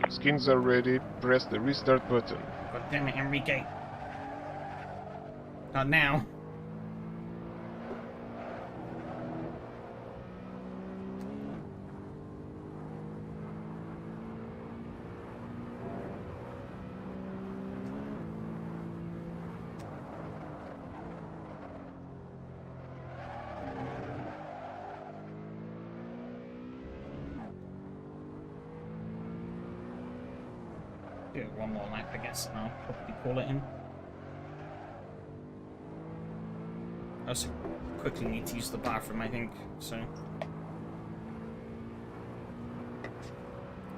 Skins are ready. Press the restart button. God damn it, Enrique. Not now. Do one more lap, I guess, and I'll probably call it in. I also quickly need to use the bathroom, I think, so...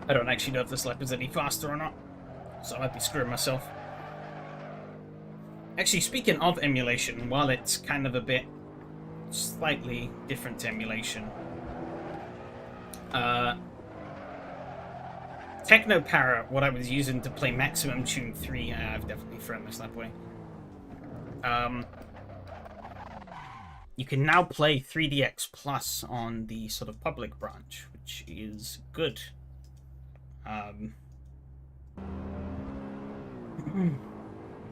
I don't actually know if this lap is any faster or not, so I might be screwing myself. Actually, speaking of emulation, while it's kind of a bit slightly different to emulation, Technopara, what I was using to play Maximum Tune 3, I've definitely thrown this lap away. You can now play 3DX Plus on the sort of public branch, which is good. Yeah,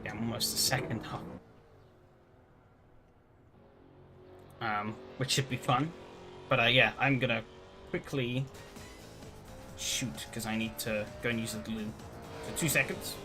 I'm almost a second up. Which should be fun. But yeah, I'm gonna quickly shoot, because I need to go and use the glue. So 2 seconds.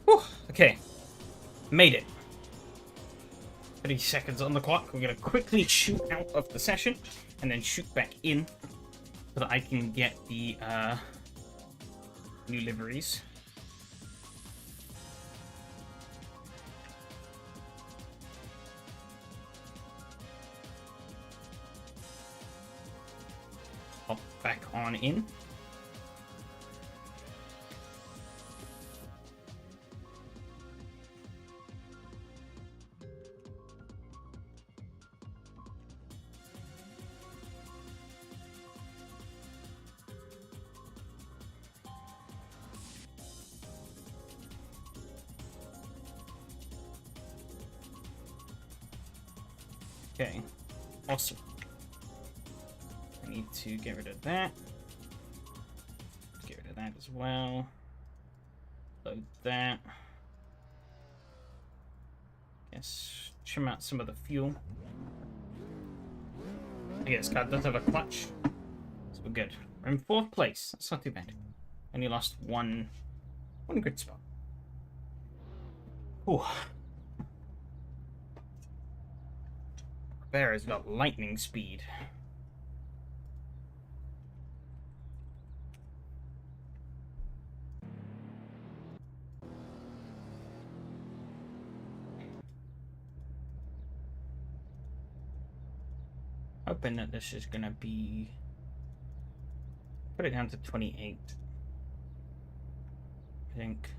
Whew, okay, made it. 30 seconds on the clock. We're going to quickly shoot out of the session and then shoot back in so that I can get the new liveries. Hop back on in. Okay, awesome. need to get rid of that. Get rid of that as well. Load that. Guess trim out some of the fuel. I guess this car does have a clutch, so we're good. We're in 4th place. That's not too bad. Only lost one grid spot. Ooh. Bear has got lightning speed. Hoping that this is gonna be. Put it down to 28. I think.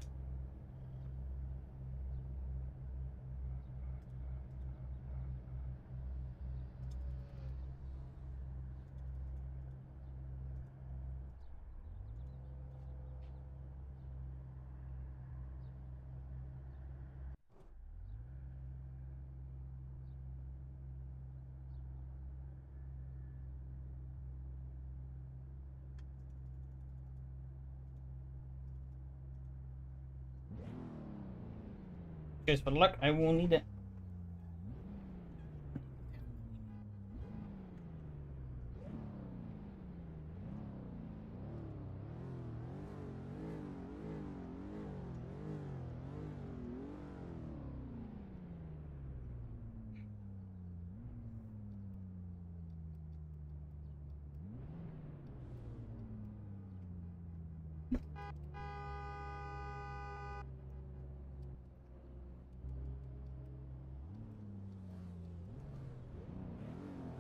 Cheers for the luck, I will need it.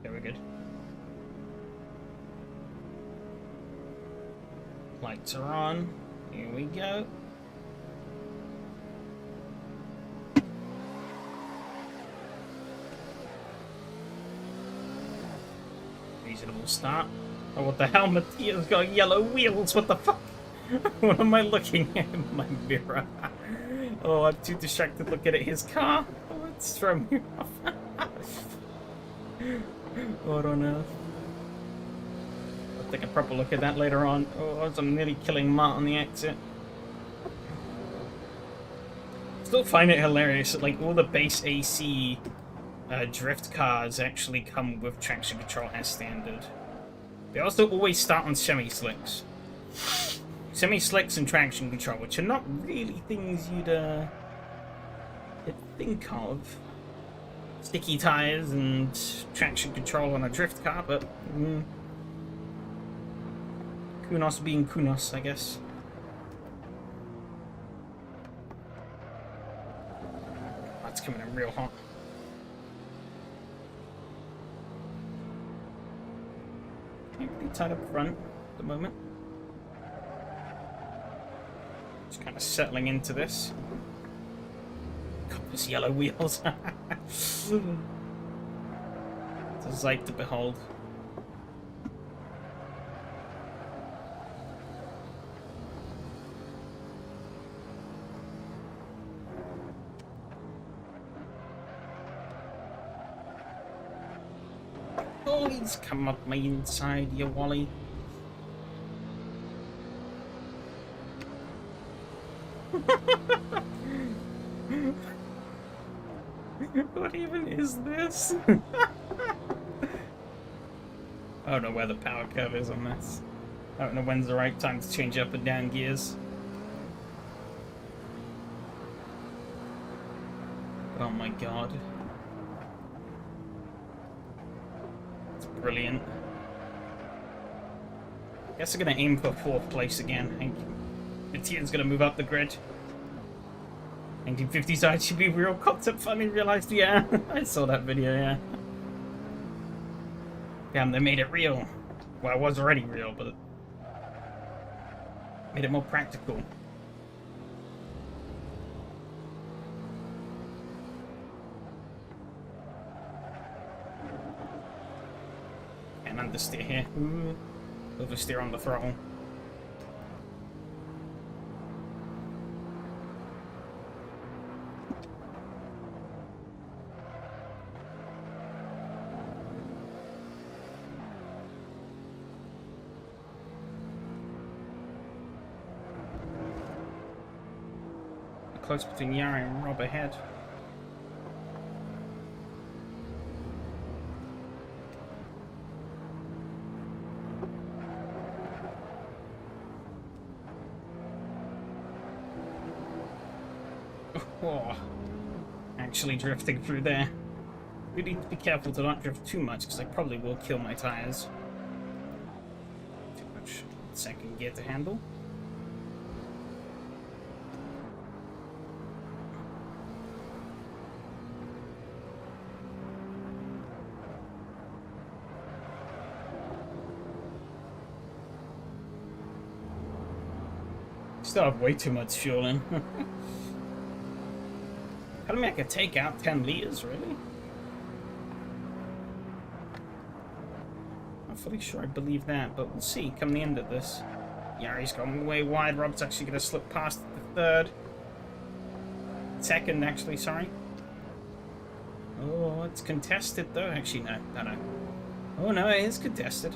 Okay, we're good. Lights are on. Here we go. Reasonable start. Oh, what the hell? Mattia's got yellow wheels. What the fuck? What am I looking at in my mirror? Oh, I'm too distracted looking at his car. Oh, it's throwing me off. What on earth? I'll take a proper look at that later on. Oh, I'm nearly killing Mart on the exit. Still find it hilarious that like all the base AC drift cars actually come with traction control as standard. They also always start on semi-slicks. Semi-slicks and traction control, which are not really things you'd think of. Sticky tires and traction control on a drift car, but kunos being kunos, I guess. That's coming in real hot. Pretty tight up front at the moment. Just kind of settling into this. Those yellow wheels. It's a sight to behold. Oh, he's come up my inside, you Wally. What even is this? I don't know where the power curve is on this. I don't know when's the right time to change up and down gears. Oh my god. It's brilliant. Guess I'm gonna aim for 4th place again. I think Etienne's gonna move up the grid. 1950 side should be real concept fun. I realized, yeah. I saw that video, yeah. Damn, they made it real. Well, it was already real, but made it more practical. And understeer here. Ooh. Oversteer on the throttle. close between Yari and Rob ahead. Oh, actually drifting through there. We need to be careful to not drift too much, because I probably will kill my tires. Too much second gear to handle. Still have way too much fuel in. Telling me I could take out 10 liters, really? Not fully sure I believe that, but we'll see come the end of this. Yari's gone way wide. Rob's actually going to slip past the third. Second, actually, sorry. Oh, it's contested, though. Actually, no. Oh, no, it is contested.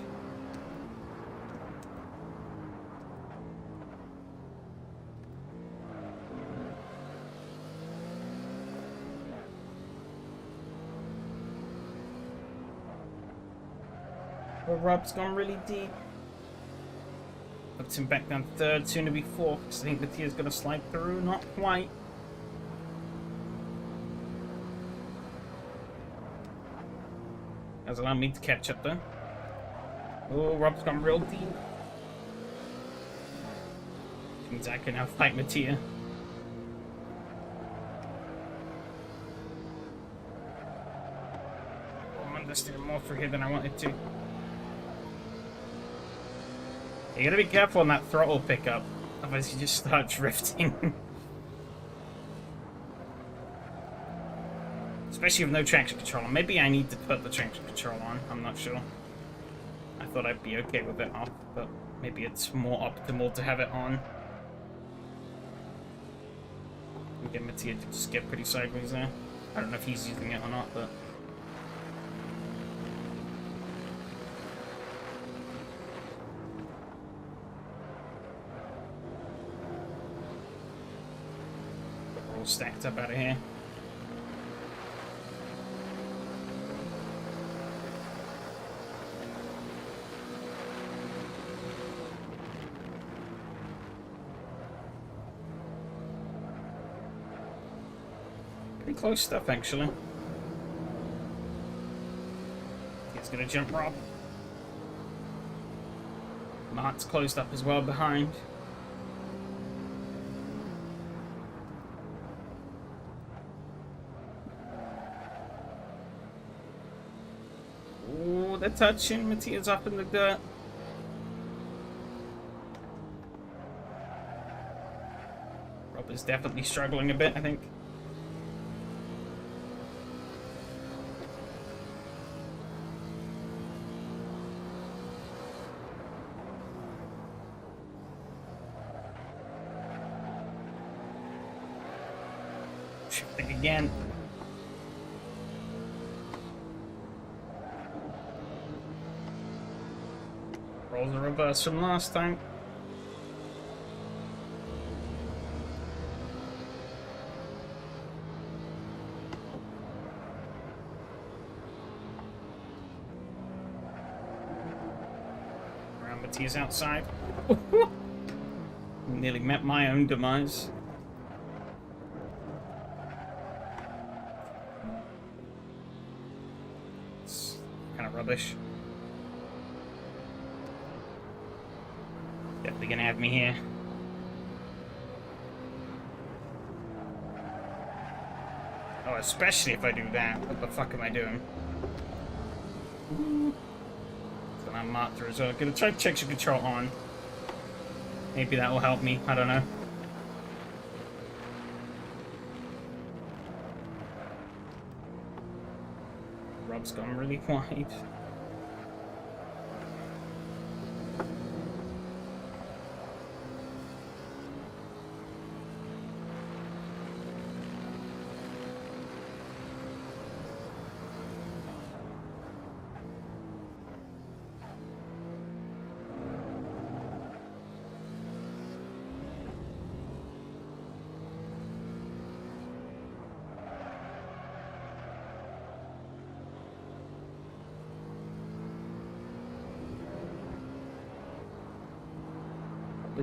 Well, Rob's gone really deep. Puts him back down third, soon to be fourth, because I think Mattia's going to slide through. Not quite. That's allowed me to catch up, though. Oh, Rob's gone real deep. Means I can now fight Mattia. Oh, I'm understeering more for here than I wanted to. You gotta be careful on that throttle pickup, otherwise you just start drifting. Especially with no traction control on. Maybe I need to put the traction control on, I'm not sure. I thought I'd be okay with it off, but maybe it's more optimal to have it on. Get Mattia to just get pretty sideways there. I don't know if he's using it or not, but... we're all stacked up out of here. Pretty close stuff, actually. He's gonna jump Rob. Mart's closed up as well behind. Ooh, they're touching. Mattia's up in the dirt. Rob is definitely struggling a bit, I think. Shifting again. Rolls a reverse from last time. Around Mattia's outside. Nearly met my own demise. It's kind of rubbish. Definitely gonna have me here. Oh, especially if I do that. What the fuck am I doing? So I'm Mart through as well. Gonna try traction control on. Maybe that will help me. I don't know. Rob's gone really wide.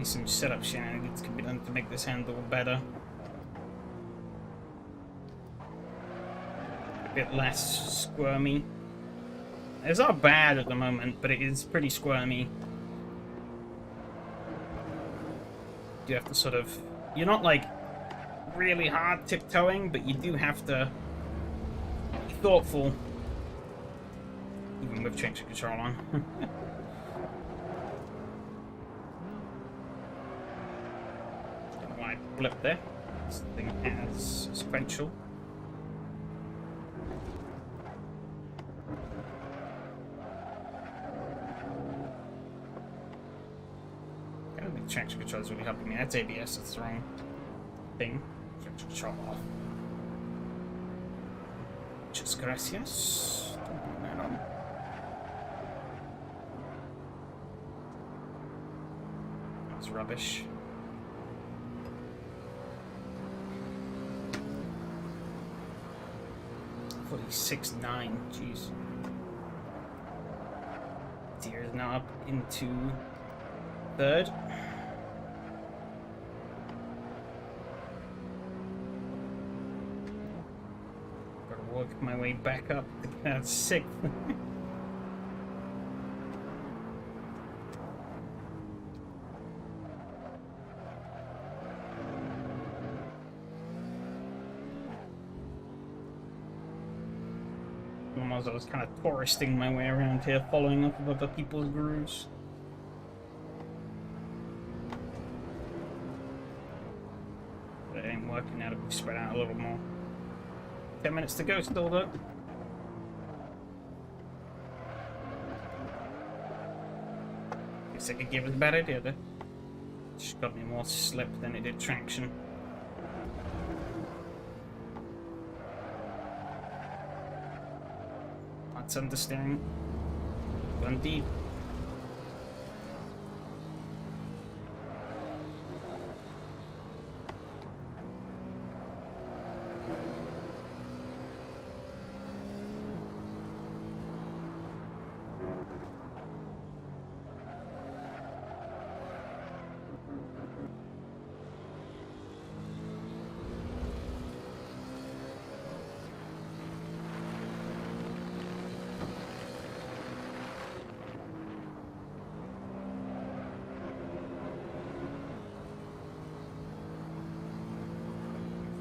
Probably some setup shenanigans can be done to make this handle better. A bit less squirmy. It's not bad at the moment, but it is pretty squirmy. You have to sort of... You're not, like, really hard tiptoeing, but you do have to be thoughtful. Even with traction control on. Don't know why I blipped there. This thing has sequential. Traction control is really helping me. That's ABS, that's the wrong thing. Traction control off. Muchas gracias. That's rubbish. $46.9, jeez. Deer is now up into third. Work my way back up to get sixth. Almost, I was kind of touristing my way around here, following up with other people's grooves. But it ain't working out if we spread out a little more. 10 minutes to go still, though. Guess I could give it a bad idea, though. Just got me more slip than it did traction. That's understeering. Indeed.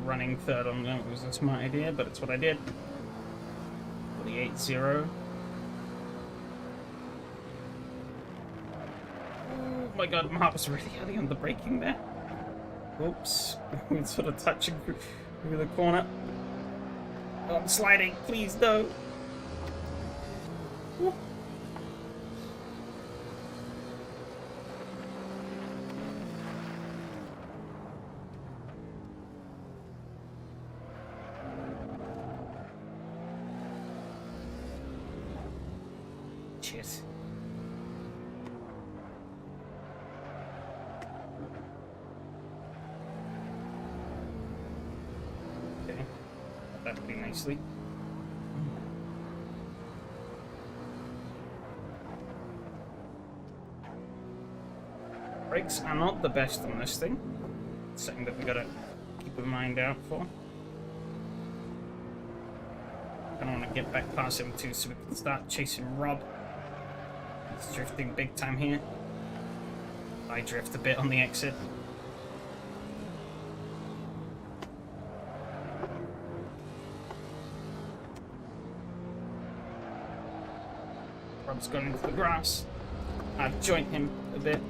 Running third on them was a smart idea, but it's what I did. 48-0. Oh my god, my heart was really early on the braking there. Oops. It's sort of touching through the corner. Oh, I'm sliding. Please, no. Ooh. Shit. Okay. That would be nicely. Brakes are not the best on this thing. It's something that we gotta keep a mind out for. I don't want to get back past him too, so we can start chasing Rob. He's drifting big time here. I drift a bit on the exit. Rob's gone into the grass. I've joined him a bit.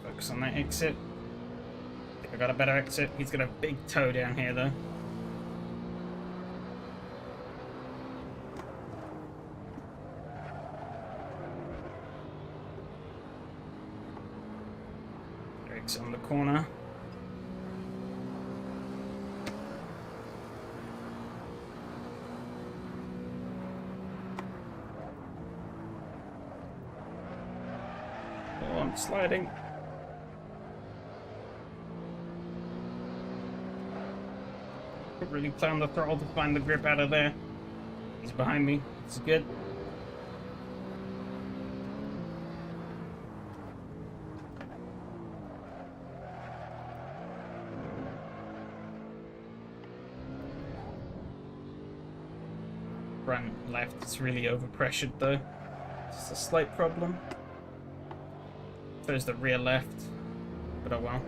Focus on that exit. I think I got a better exit. He's got a big toe down here though. Exit on the corner. Oh, I'm sliding. Really plan the throttle to find the grip out of there. He's behind me. It's good. Front left is really overpressured though. Just a slight problem. There's the rear left, but oh well.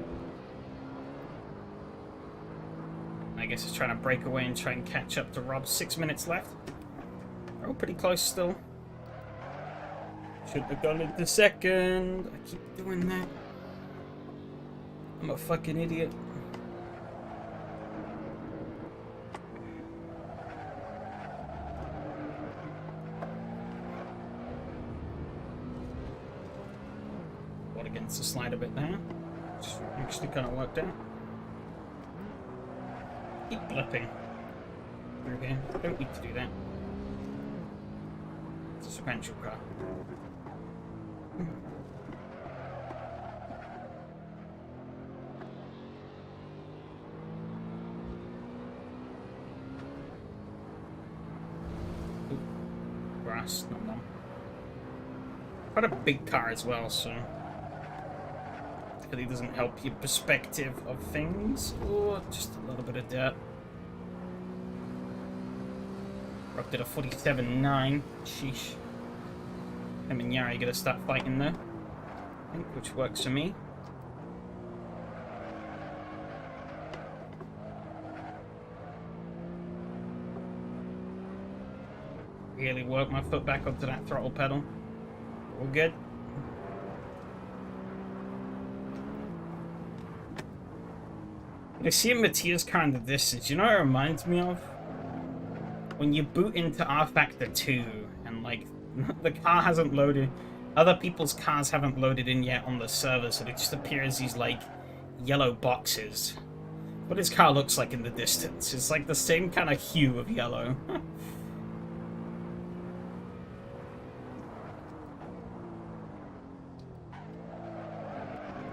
I guess it's trying to break away and try and catch up to Rob. 6 minutes left. Oh, pretty close still. Should have gone into second. I keep doing that. I'm a fucking idiot. Fought against the slide a bit there. Just actually kind of worked out. Keep blipping through here. Don't need to do that. It's a sequential car. Ooh, grass, no, no. Quite a big car as well, so really doesn't help your perspective of things. Or just a little bit of dirt. Rock did a 47.9. Sheesh. Him and Yari gotta start fighting though. I think, which works for me. Really work my foot back onto that throttle pedal. All good. I see Matthias car in the distance. You know what it reminds me of? When you boot into R-Factor 2 and like the car hasn't loaded, other people's cars haven't loaded in yet on the server, so it just appears these like yellow boxes. What his car looks like in the distance. It's like the same kind of hue of yellow.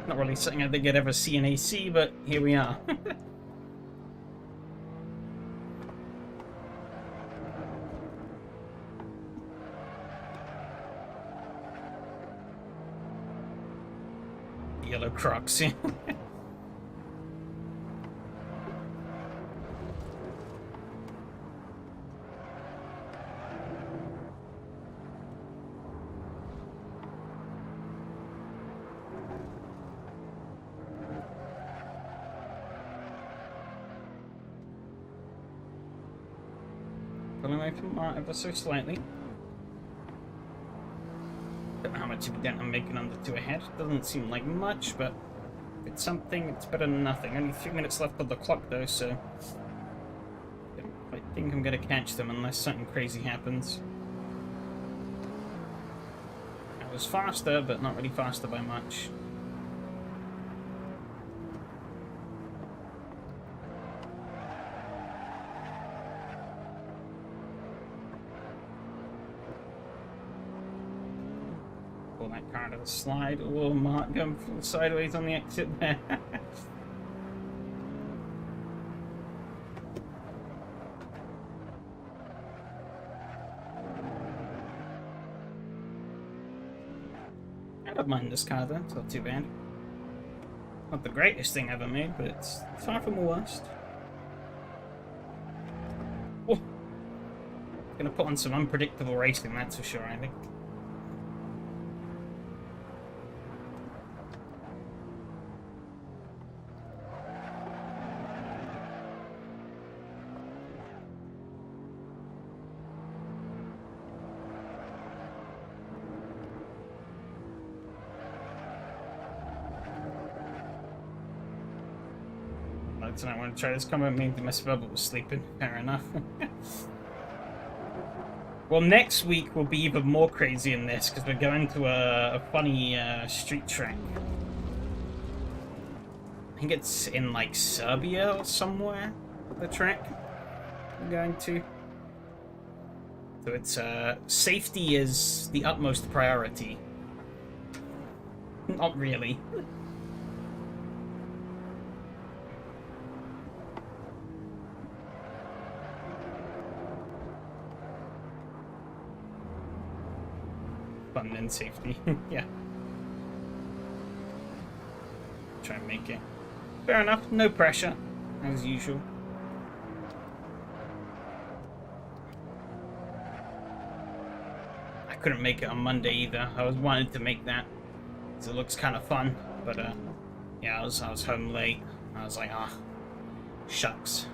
Not really something I think I'd ever see in AC, but here we are. Yellow Crocs, yeah. Pulling away from Mart ever so slightly. Don't know how much of a dent I'm making on the two ahead. Doesn't seem like much, but if it's something, it's better than nothing. Only 3 minutes left on the clock though, so I think I'm gonna catch them unless something crazy happens. I was faster, but not really faster by much. Pull that car to the slide. Oh, Mark going sideways on the exit there. I don't mind this car though, it's not too bad. Not the greatest thing ever made, but it's far from the worst. Oh! Gonna put on some unpredictable racing, that's for sure, I think. Tonight I want to try this comment. Maybe my spell was sleeping. Fair enough. Well, next week will be even more crazy in this because we're going to a funny street track. I think it's in like Serbia or somewhere. The track we're going to. So it's safety is the utmost priority. Not really. fun and safety. Yeah. Try and make it. Fair enough, no pressure, as usual. I couldn't make it on Monday either. I was wanting to make that, because it looks kind of fun, but yeah, I was home late. I was like, shucks.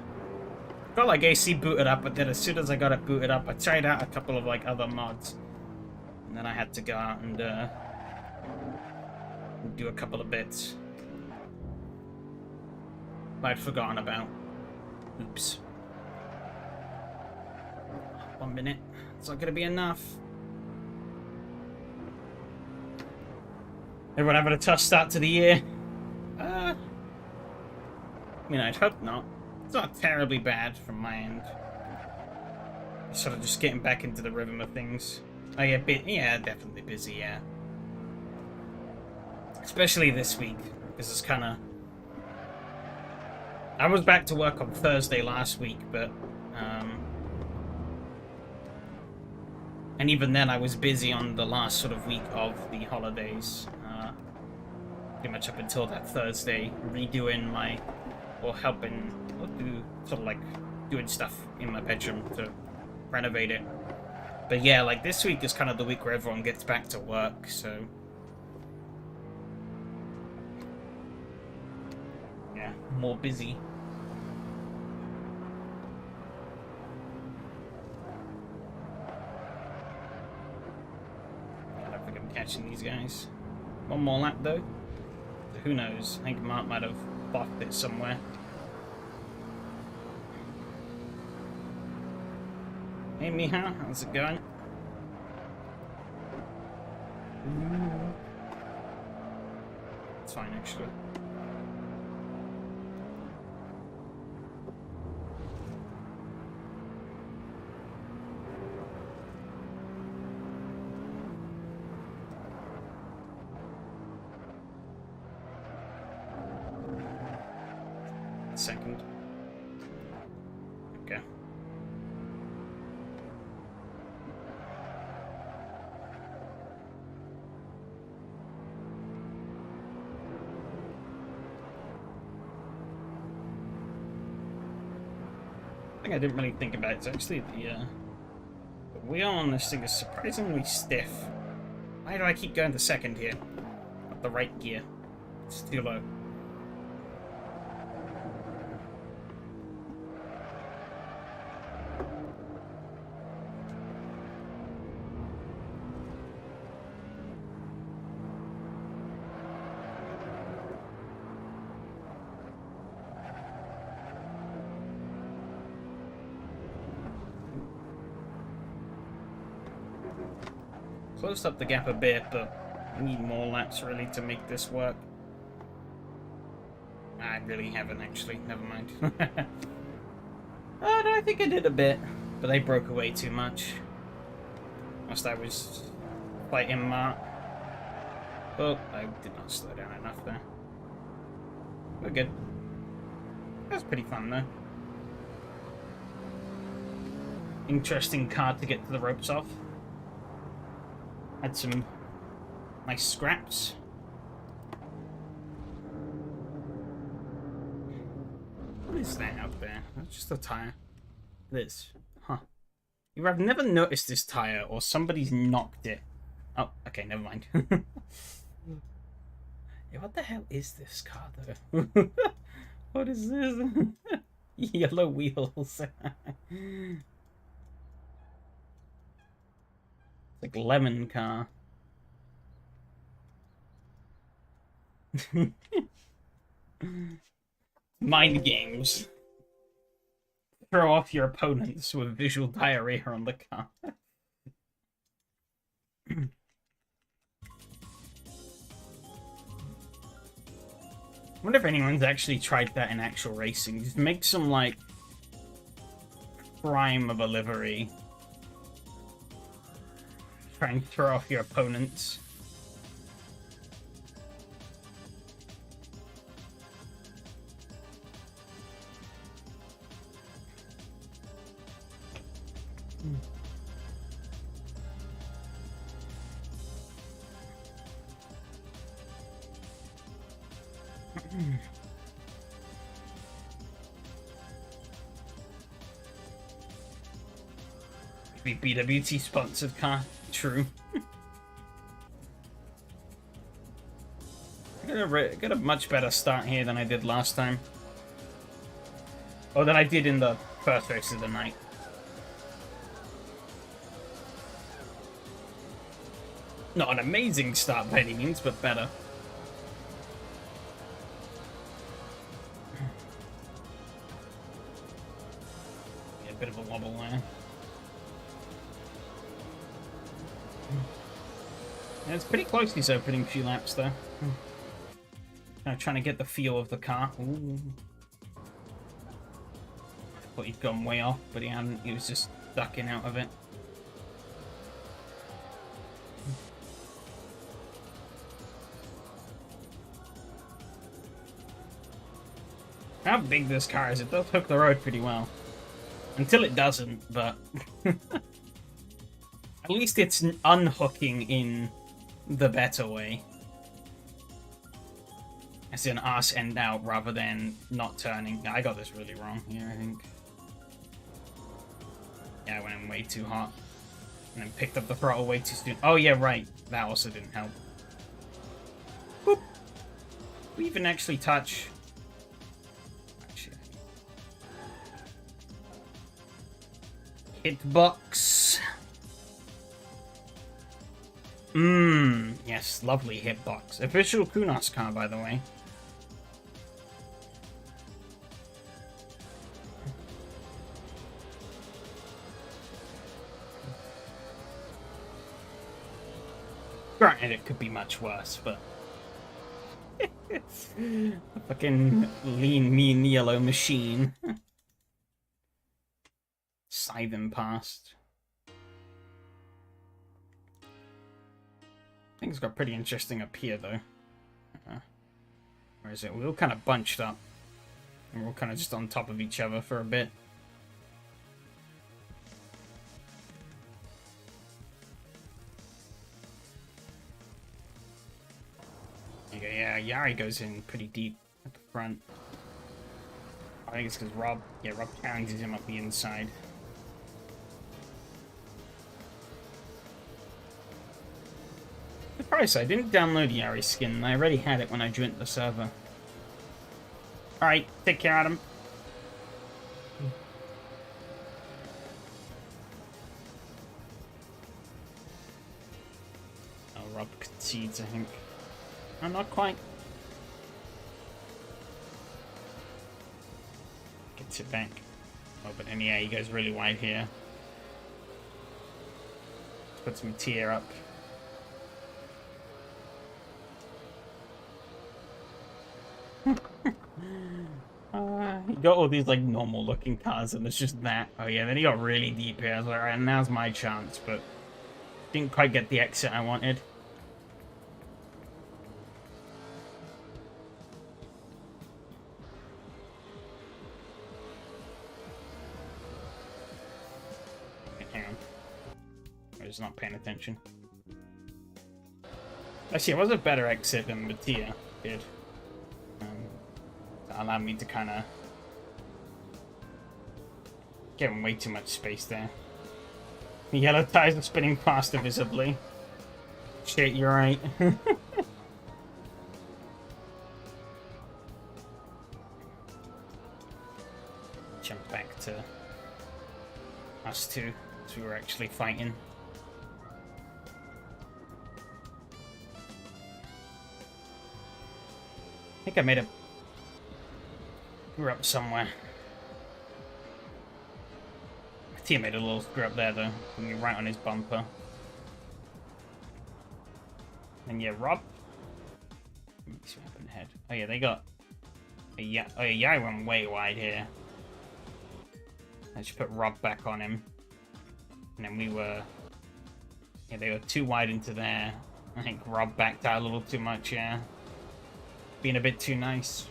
Got like AC booted up, but then as soon as I got it booted up, I tried out a couple of like other mods, and then I had to go out and do a couple of bits I'd forgotten about. Oops. 1 minute. It's not gonna be enough. Everyone having a tough start to the year? I mean, I'd hope not. It's not terribly bad from my end. Sort of just getting back into the rhythm of things. Oh yeah, yeah, definitely busy, yeah. Especially this week, because it's kind of... I was back to work on Thursday last week, but... and even then, I was busy on the last sort of week of the holidays. Pretty much up until that Thursday, redoing my... or helping... sort of like doing stuff in my bedroom to renovate it. But yeah, like this week is kind of the week where everyone gets back to work, so... yeah, more busy. I don't think I'm catching these guys. One more lap though. Who knows? I think Mark might have botched it somewhere. Hey Miha, how's it going? It's fine actually. Second. Okay. I didn't really think about it. It's actually the wheel on this thing is surprisingly stiff. Why do I keep going to second here? Not the right gear. It's too low. Closed up the gap a bit, but I need more laps really to make this work. I really haven't actually, never mind. Oh, no, I think I did a bit, but they broke away too much. Whilst I was fighting Mark. Oh, I did not slow down enough there. We're good. That was pretty fun though. Interesting card to get to the ropes off. Had some nice scraps. What is that out there? That's just a tire. This. Huh. Either I've never noticed this tire or somebody's knocked it. Oh, okay, never mind. Yeah, what the hell is this car though? What is this? Yellow wheels. Like lemon car. Mind games. Throw off your opponents with visual diarrhea on the car. I wonder if anyone's actually tried that in actual racing. Just make some like crime of a livery. Try and throw off your opponents. BWT sponsored car. True. I got a much better start here than I did last time. Or than I did in the first race of the night. Not an amazing start by any means, but better. Yeah, a bit of a wobble there. Yeah, it's pretty close, these opening few laps, though. Kind of trying to get the feel of the car. Ooh. Thought he'd gone way off, but he hadn't. He was just ducking out of it. How big this car is, it does hook the road pretty well. Until it doesn't, but... At least it's unhooking in the better way. As in arse end out rather than not turning. I got this really wrong here, I think. Yeah, I went in way too hot. And then picked up the throttle way too soon. Oh yeah, right. That also didn't help. Boop. We even actually touch... Hitbox. Yes, lovely hitbox. Official Kunos car, by the way. Granted, it could be much worse, but... A fucking lean, mean yellow machine. Scything past. Things got pretty interesting up here, though. Where is it? We all kind of bunched up. And we're all kind of just on top of each other for a bit. Yeah, Yari goes in pretty deep at the front. I think it's because Rob challenges him up the inside. Surprised I didn't download Yari's skin. I already had it when I joined the server. Alright, take care, Adam. Oh, Rob concedes, I think. No, not quite. Gets it back. Oh, but then, yeah, he goes really wide here. Puts Mattia up. He got all these like normal looking cars and it's just that. Oh yeah, then he got really deep here. I was like, alright, now's my chance, but didn't quite get the exit I wanted. Hang on. I was not paying attention. Actually, it was a better exit than Mattia did. That allowed me to kind of give him way too much space there. The yellow tires are spinning faster visibly. Shit, you're right. Jump back to us two, as we were actually fighting. I think I made a... We're up somewhere. My team made a little screw up there, though. Putting me right on his bumper. And yeah, Rob. Let me see what happened ahead. Oh yeah, they got... Yeah, oh yeah, I went way wide here. I just put Rob back on him. And then we were... Yeah, they were too wide into there. I think Rob backed out a little too much, yeah. Being a bit too nice.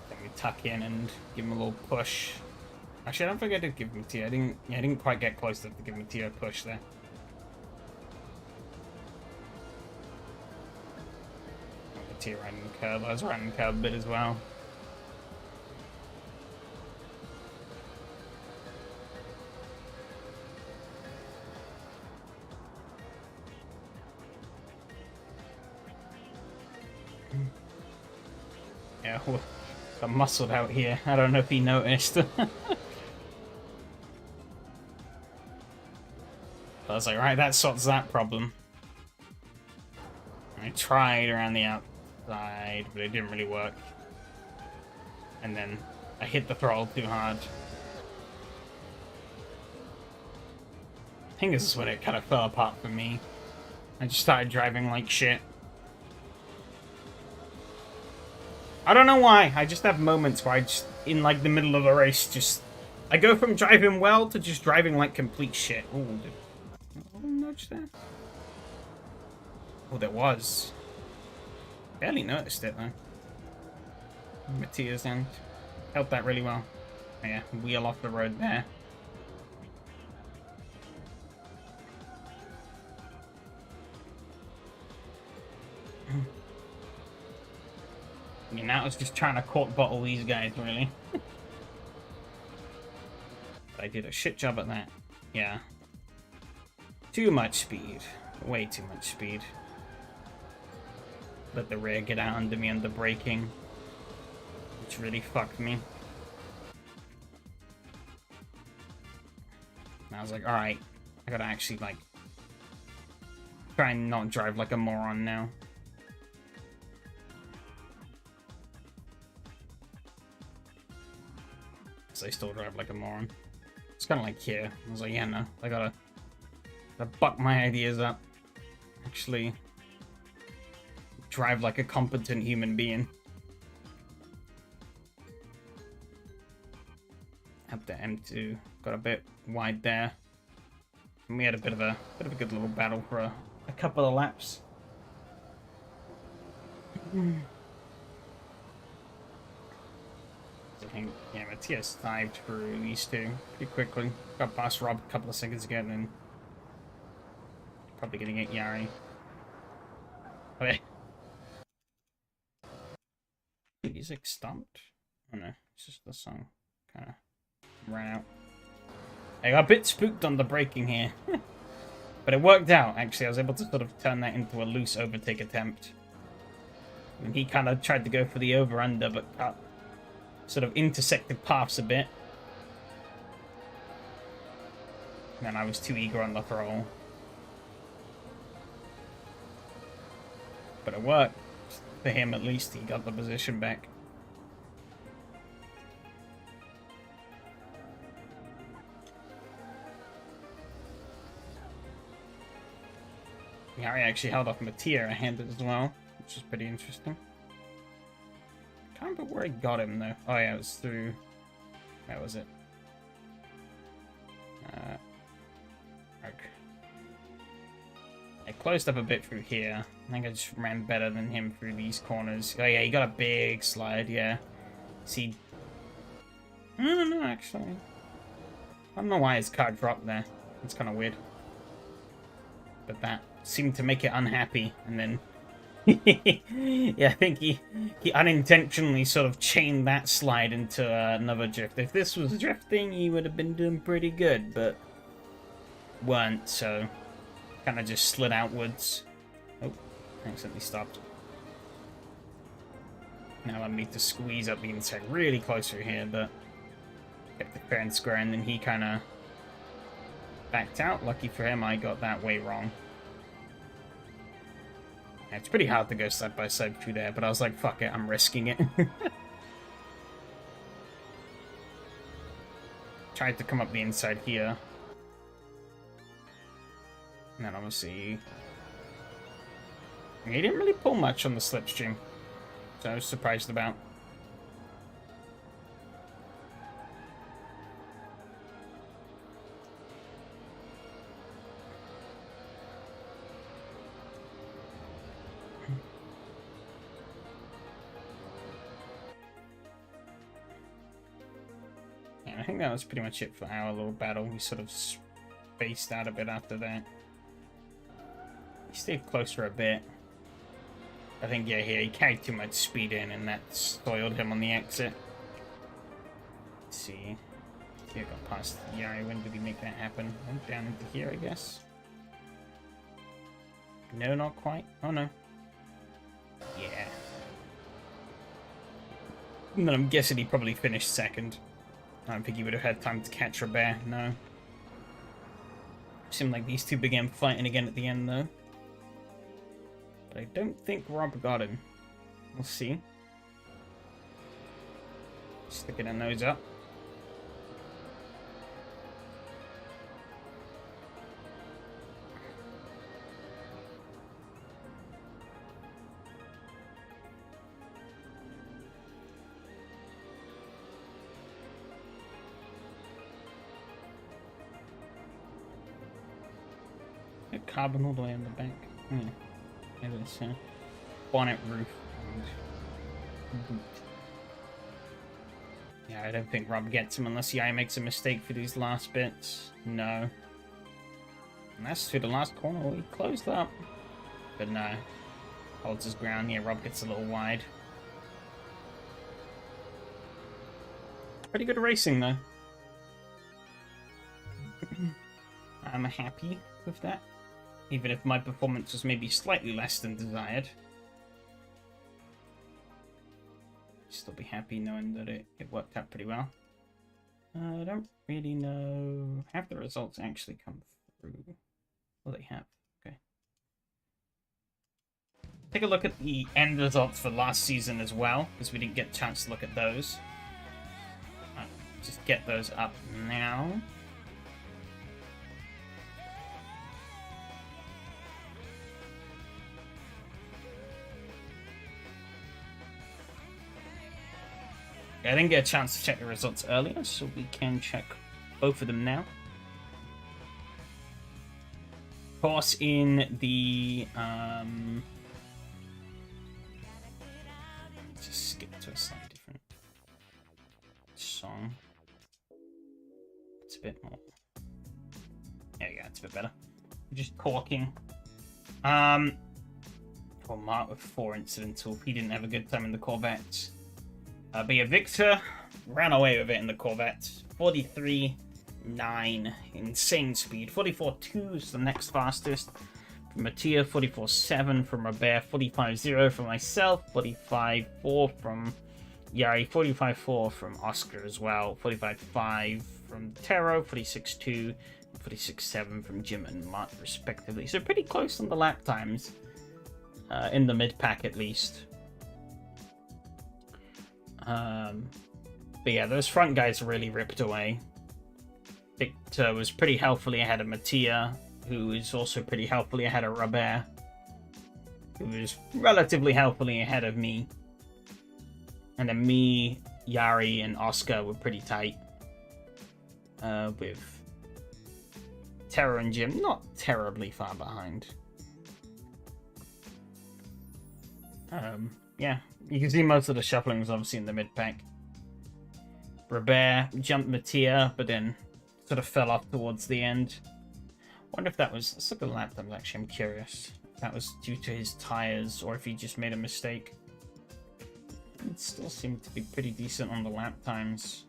Then we tuck in and give him a little push. Actually, I don't think I did give him a T. I didn't quite get close enough to give him a T a push there. Matier riding the curb. I was riding the curb a bit as well. Yeah, I'm muscled out here. I don't know if he noticed. I was like, right, that sorts that problem. I tried around the outside, but it didn't really work. And then I hit the throttle too hard. I think this is when it kind of fell apart for me. I just started driving like shit. I don't know why, I just have moments where I just, in like the middle of a race, just... I go from driving well to just driving like complete shit. Ooh, did a little nudge there? Oh, there was. Barely noticed it though. Mattia's end. Held that really well. Oh, yeah, wheel off the road there. I mean, now it's just trying to court bottle these guys, really. But I did a shit job at that. Yeah. Too much speed. Way too much speed. Let the rear get out under me under braking. Which really fucked me. And I was like, alright. I gotta actually, like... try and not drive like a moron now. So I still drive like a moron. It's kind of like here. I was like, yeah, no, I gotta buck my ideas up. Actually, drive like a competent human being. Up the M2, got a bit wide there. And we had a bit of a good little battle for a couple of laps. I think, yeah, Matthias dived through these two pretty quickly. Got past Rob a couple of seconds ago, and then probably gonna get Yari. Okay. Music stopped? Oh no, it's just the song kind of ran out. I got a bit spooked on the braking here. But it worked out, actually. I was able to sort of turn that into a loose overtake attempt. And he kind of tried to go for the over-under, but cut sort of intersected paths a bit. And then I was too eager on the throttle. But it worked. For him, at least, he got the position back. Harry actually held off Mattia handed as well, which is pretty interesting. Can't remember where I got him though. Oh yeah, it was through. Where was it? I closed up a bit through here. I think I just ran better than him through these corners. Oh yeah, he got a big slide. Yeah. See. I don't know actually. I don't know why his car dropped there. It's kind of weird. But that seemed to make it unhappy, and then yeah, I think he unintentionally sort of chained that slide into another drift. If this was drifting, he would have been doing pretty good, but weren't, so kind of just slid outwards. Oh, accidentally stopped. Now I need to squeeze up the inside really close through here, but kept the fair and square, and then he kind of backed out. Lucky for him, I got that way wrong. Yeah, it's pretty hard to go side by side through there, but I was like, fuck it, I'm risking it. Tried to come up the inside here. And then obviously... he didn't really pull much on the slipstream, so I was surprised about. I think that was pretty much it for our little battle. We sort of spaced out a bit after that. We stayed close for a bit. I think, yeah, here he carried too much speed in, and that spoiled him on the exit. Let's see. Here, got past Yari. When did he make that happen? Went down into here, I guess. No, not quite. Oh, no. Yeah. And then I'm guessing he probably finished second. I don't think he would have had time to catch Robert, no. Seemed like these two began fighting again at the end, though. But I don't think Rob got him. We'll see. Sticking a nose up. Carbon all the way in the back. It is bonnet roof and boot. Yeah, I don't think Rob gets him unless Yai makes a mistake for these last bits. No. And that's through the last corner. He closed up. But no. Holds his ground. Yeah, Rob gets a little wide. Pretty good racing, though. I'm happy with that. Even if my performance was maybe slightly less than desired. Still be happy knowing that it worked out pretty well. I don't really know. Have the results actually come through? Well, they have. Okay. Take a look at the end results for last season as well, because we didn't get a chance to look at those. Just get those up now. I didn't get a chance to check the results earlier, so we can check both of them now. Of course, in the just skip to a slightly different song. It's a bit more. There we go. It's a bit better. Just talking. Well, Mark with 4 incidental. He didn't have a good time in the Corvette. But yeah, Victor ran away with it in the Corvette. 43.9, insane speed. 44.2 is the next fastest from Mattia. 44.7 from Robert. 45.0 from myself. 45.4 from Yari. 45.4 from Oscar as well. 45.5 from Taro. 46.2 and 46.7 from Jim and Mark, respectively. So pretty close on the lap times, in the mid-pack at least. But yeah, those front guys really ripped away. Victor was pretty healthily ahead of Mattia, who is also pretty healthily ahead of Robert, who was relatively healthily ahead of me. And then me, Yari, and Oscar were pretty tight. With Terra and Jim not terribly far behind. Yeah, you can see most of the shuffling was obviously in the mid-pack. Robert jumped Mattia, but then sort of fell off towards the end. Wonder if that was... Let's look at the lap times, actually. I'm curious if that was due to his tires or if he just made a mistake. It still seemed to be pretty decent on the lap times.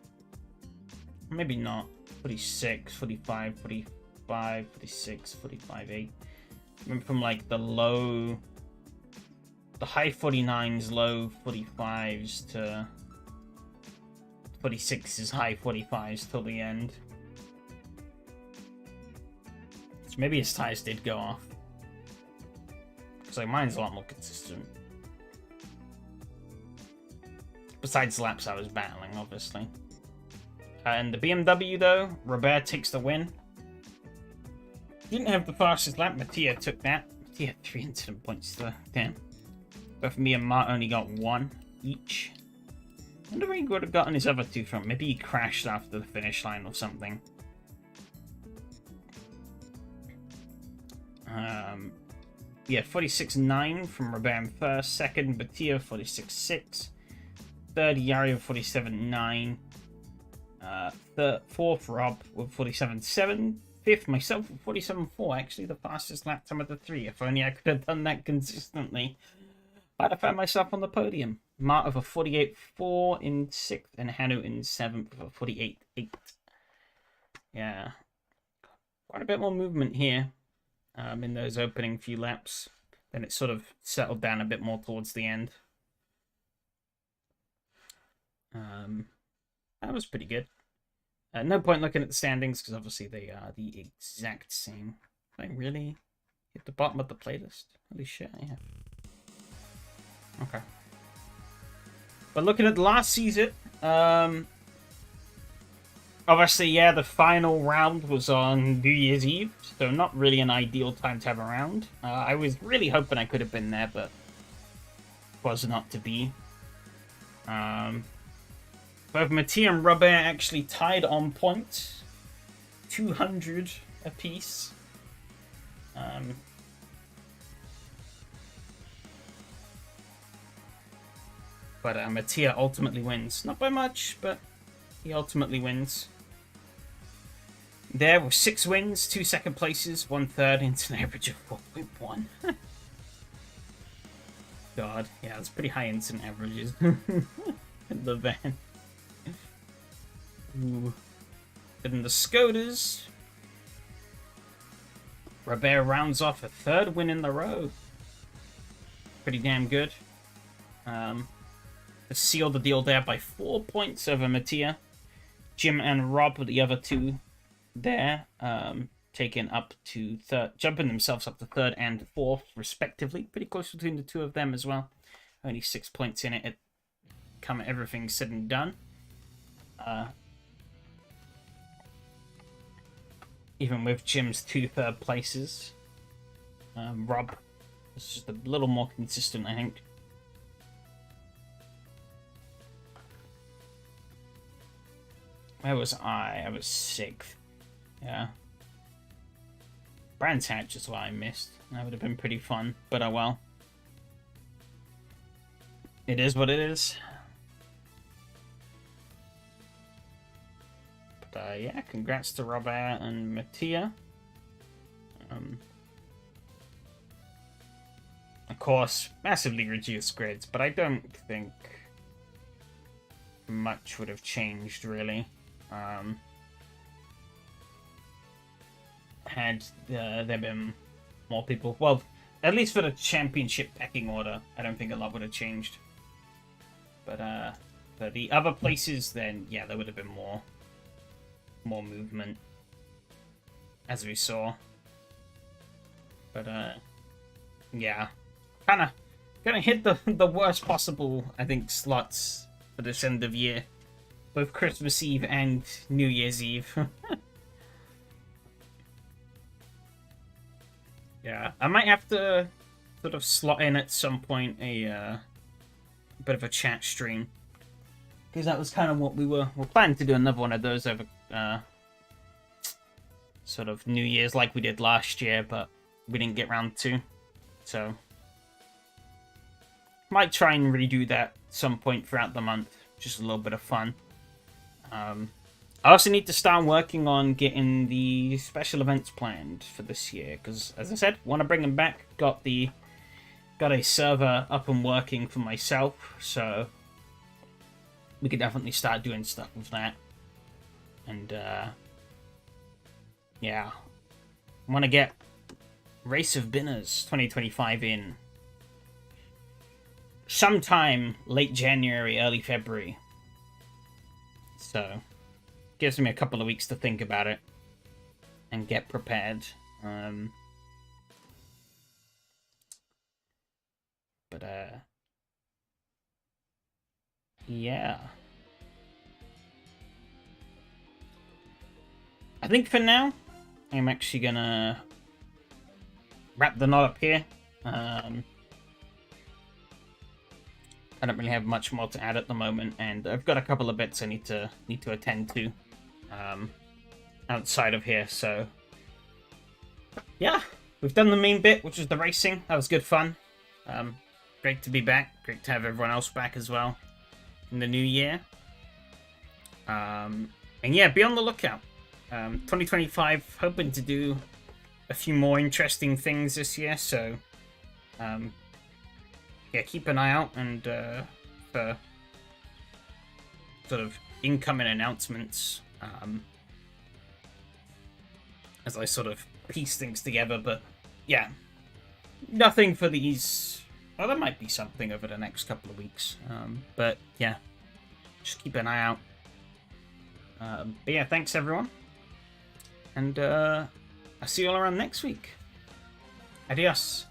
Maybe not. 46, 45, 45, 46, 45.8. Remember from like the low... The high 49s, low 45s to 46s, high 45s till the end. So maybe his tires did go off. Because like mine's a lot more consistent. Besides the laps I was battling, obviously. And the BMW though, Robert takes the win. Didn't have the fastest lap, Mattia took that. Mattia had 3 incident points though, damn. Both me and Mark only got 1 each. I wonder where he would have gotten his other 2 from. Maybe he crashed after the finish line or something. Yeah, 46.9 from Robert in first. Second, Mattia, 46.6. Third, Yari with 47.9. Fourth, Rob with 47.7. Fifth, myself with 47.4. Actually, the fastest lap time of the 3. If only I could have done that consistently. But I found myself on the podium. Mart of a 48.4 in 6th, and Hanu in 7th of a 48.8. Yeah. Quite a bit more movement here in those opening few laps. Then it sort of settled down a bit more towards the end. That was pretty good. No point looking at the standings, because obviously they are the exact same. Did I really hit the bottom of the playlist? Holy shit, yeah. Okay. But looking at the last season, obviously, yeah, the final round was on New Year's Eve, so not really an ideal time to have a round. I was really hoping I could have been there, but was not to be. Both Mattia and Robert actually tied on points, 200 apiece. But Mattia ultimately wins. Not by much, but he ultimately wins. There were 6 wins, 2 second places, 1 third, into an average of 4.1. God, yeah, that's pretty high instant averages. In the van. Ooh. But in the Skodas, Robert rounds off a 3rd win in the row. Pretty damn good. Sealed the deal there by 4 points over Mattia. Jim and Rob were the other 2 there, taking up to 3rd, jumping themselves up to 3rd and 4th, respectively. Pretty close between the 2 of them as well. Only 6 points in it. Everything said and done. Even with Jim's 2 third places, Rob was just a little more consistent, I think. Where was I? I was 6th. Yeah. Brands Hatch is what I missed. That would have been pretty fun, but oh well. It is what it is. But yeah, congrats to Robert and Mattia. Of course, massively reduced grids, but I don't think much would have changed, really. Had there been more people, well, at least for the championship pecking order, I don't think a lot would have changed. But for the other places, then yeah, there would have been more movement, as we saw. But yeah, kind of hit the worst possible, I think, slots for this end of year. Both Christmas Eve and New Year's Eve. Yeah, I might have to sort of slot in at some point a bit of a chat stream. Because that was kind of what we're planning to do, another one of those over sort of New Year's like we did last year, but we didn't get round to. So, might try and redo that some point throughout the month. Just a little bit of fun. I also need to start working on getting the special events planned for this year, because, as I said, want to bring them back. Got a server up and working for myself, so we could definitely start doing stuff with that. And yeah, want to get Race of Binners 2025 in sometime late January, early February. So, gives me a couple of weeks to think about it and get prepared. Yeah. I think for now, I'm actually gonna wrap the knot up here. I don't really have much more to add at the moment, and I've got a couple of bits I need to attend to outside of here. So yeah, we've done the main bit, which is the racing. That was good fun. Great to be back. Great to have everyone else back as well in the new year. And yeah, be on the lookout. 2025, hoping to do a few more interesting things this year. So yeah, keep an eye out and for sort of incoming announcements as I sort of piece things together. But yeah, nothing for these. Well, there might be something over the next couple of weeks, but yeah, just keep an eye out. But yeah, thanks everyone, and I'll see you all around next week. Adios.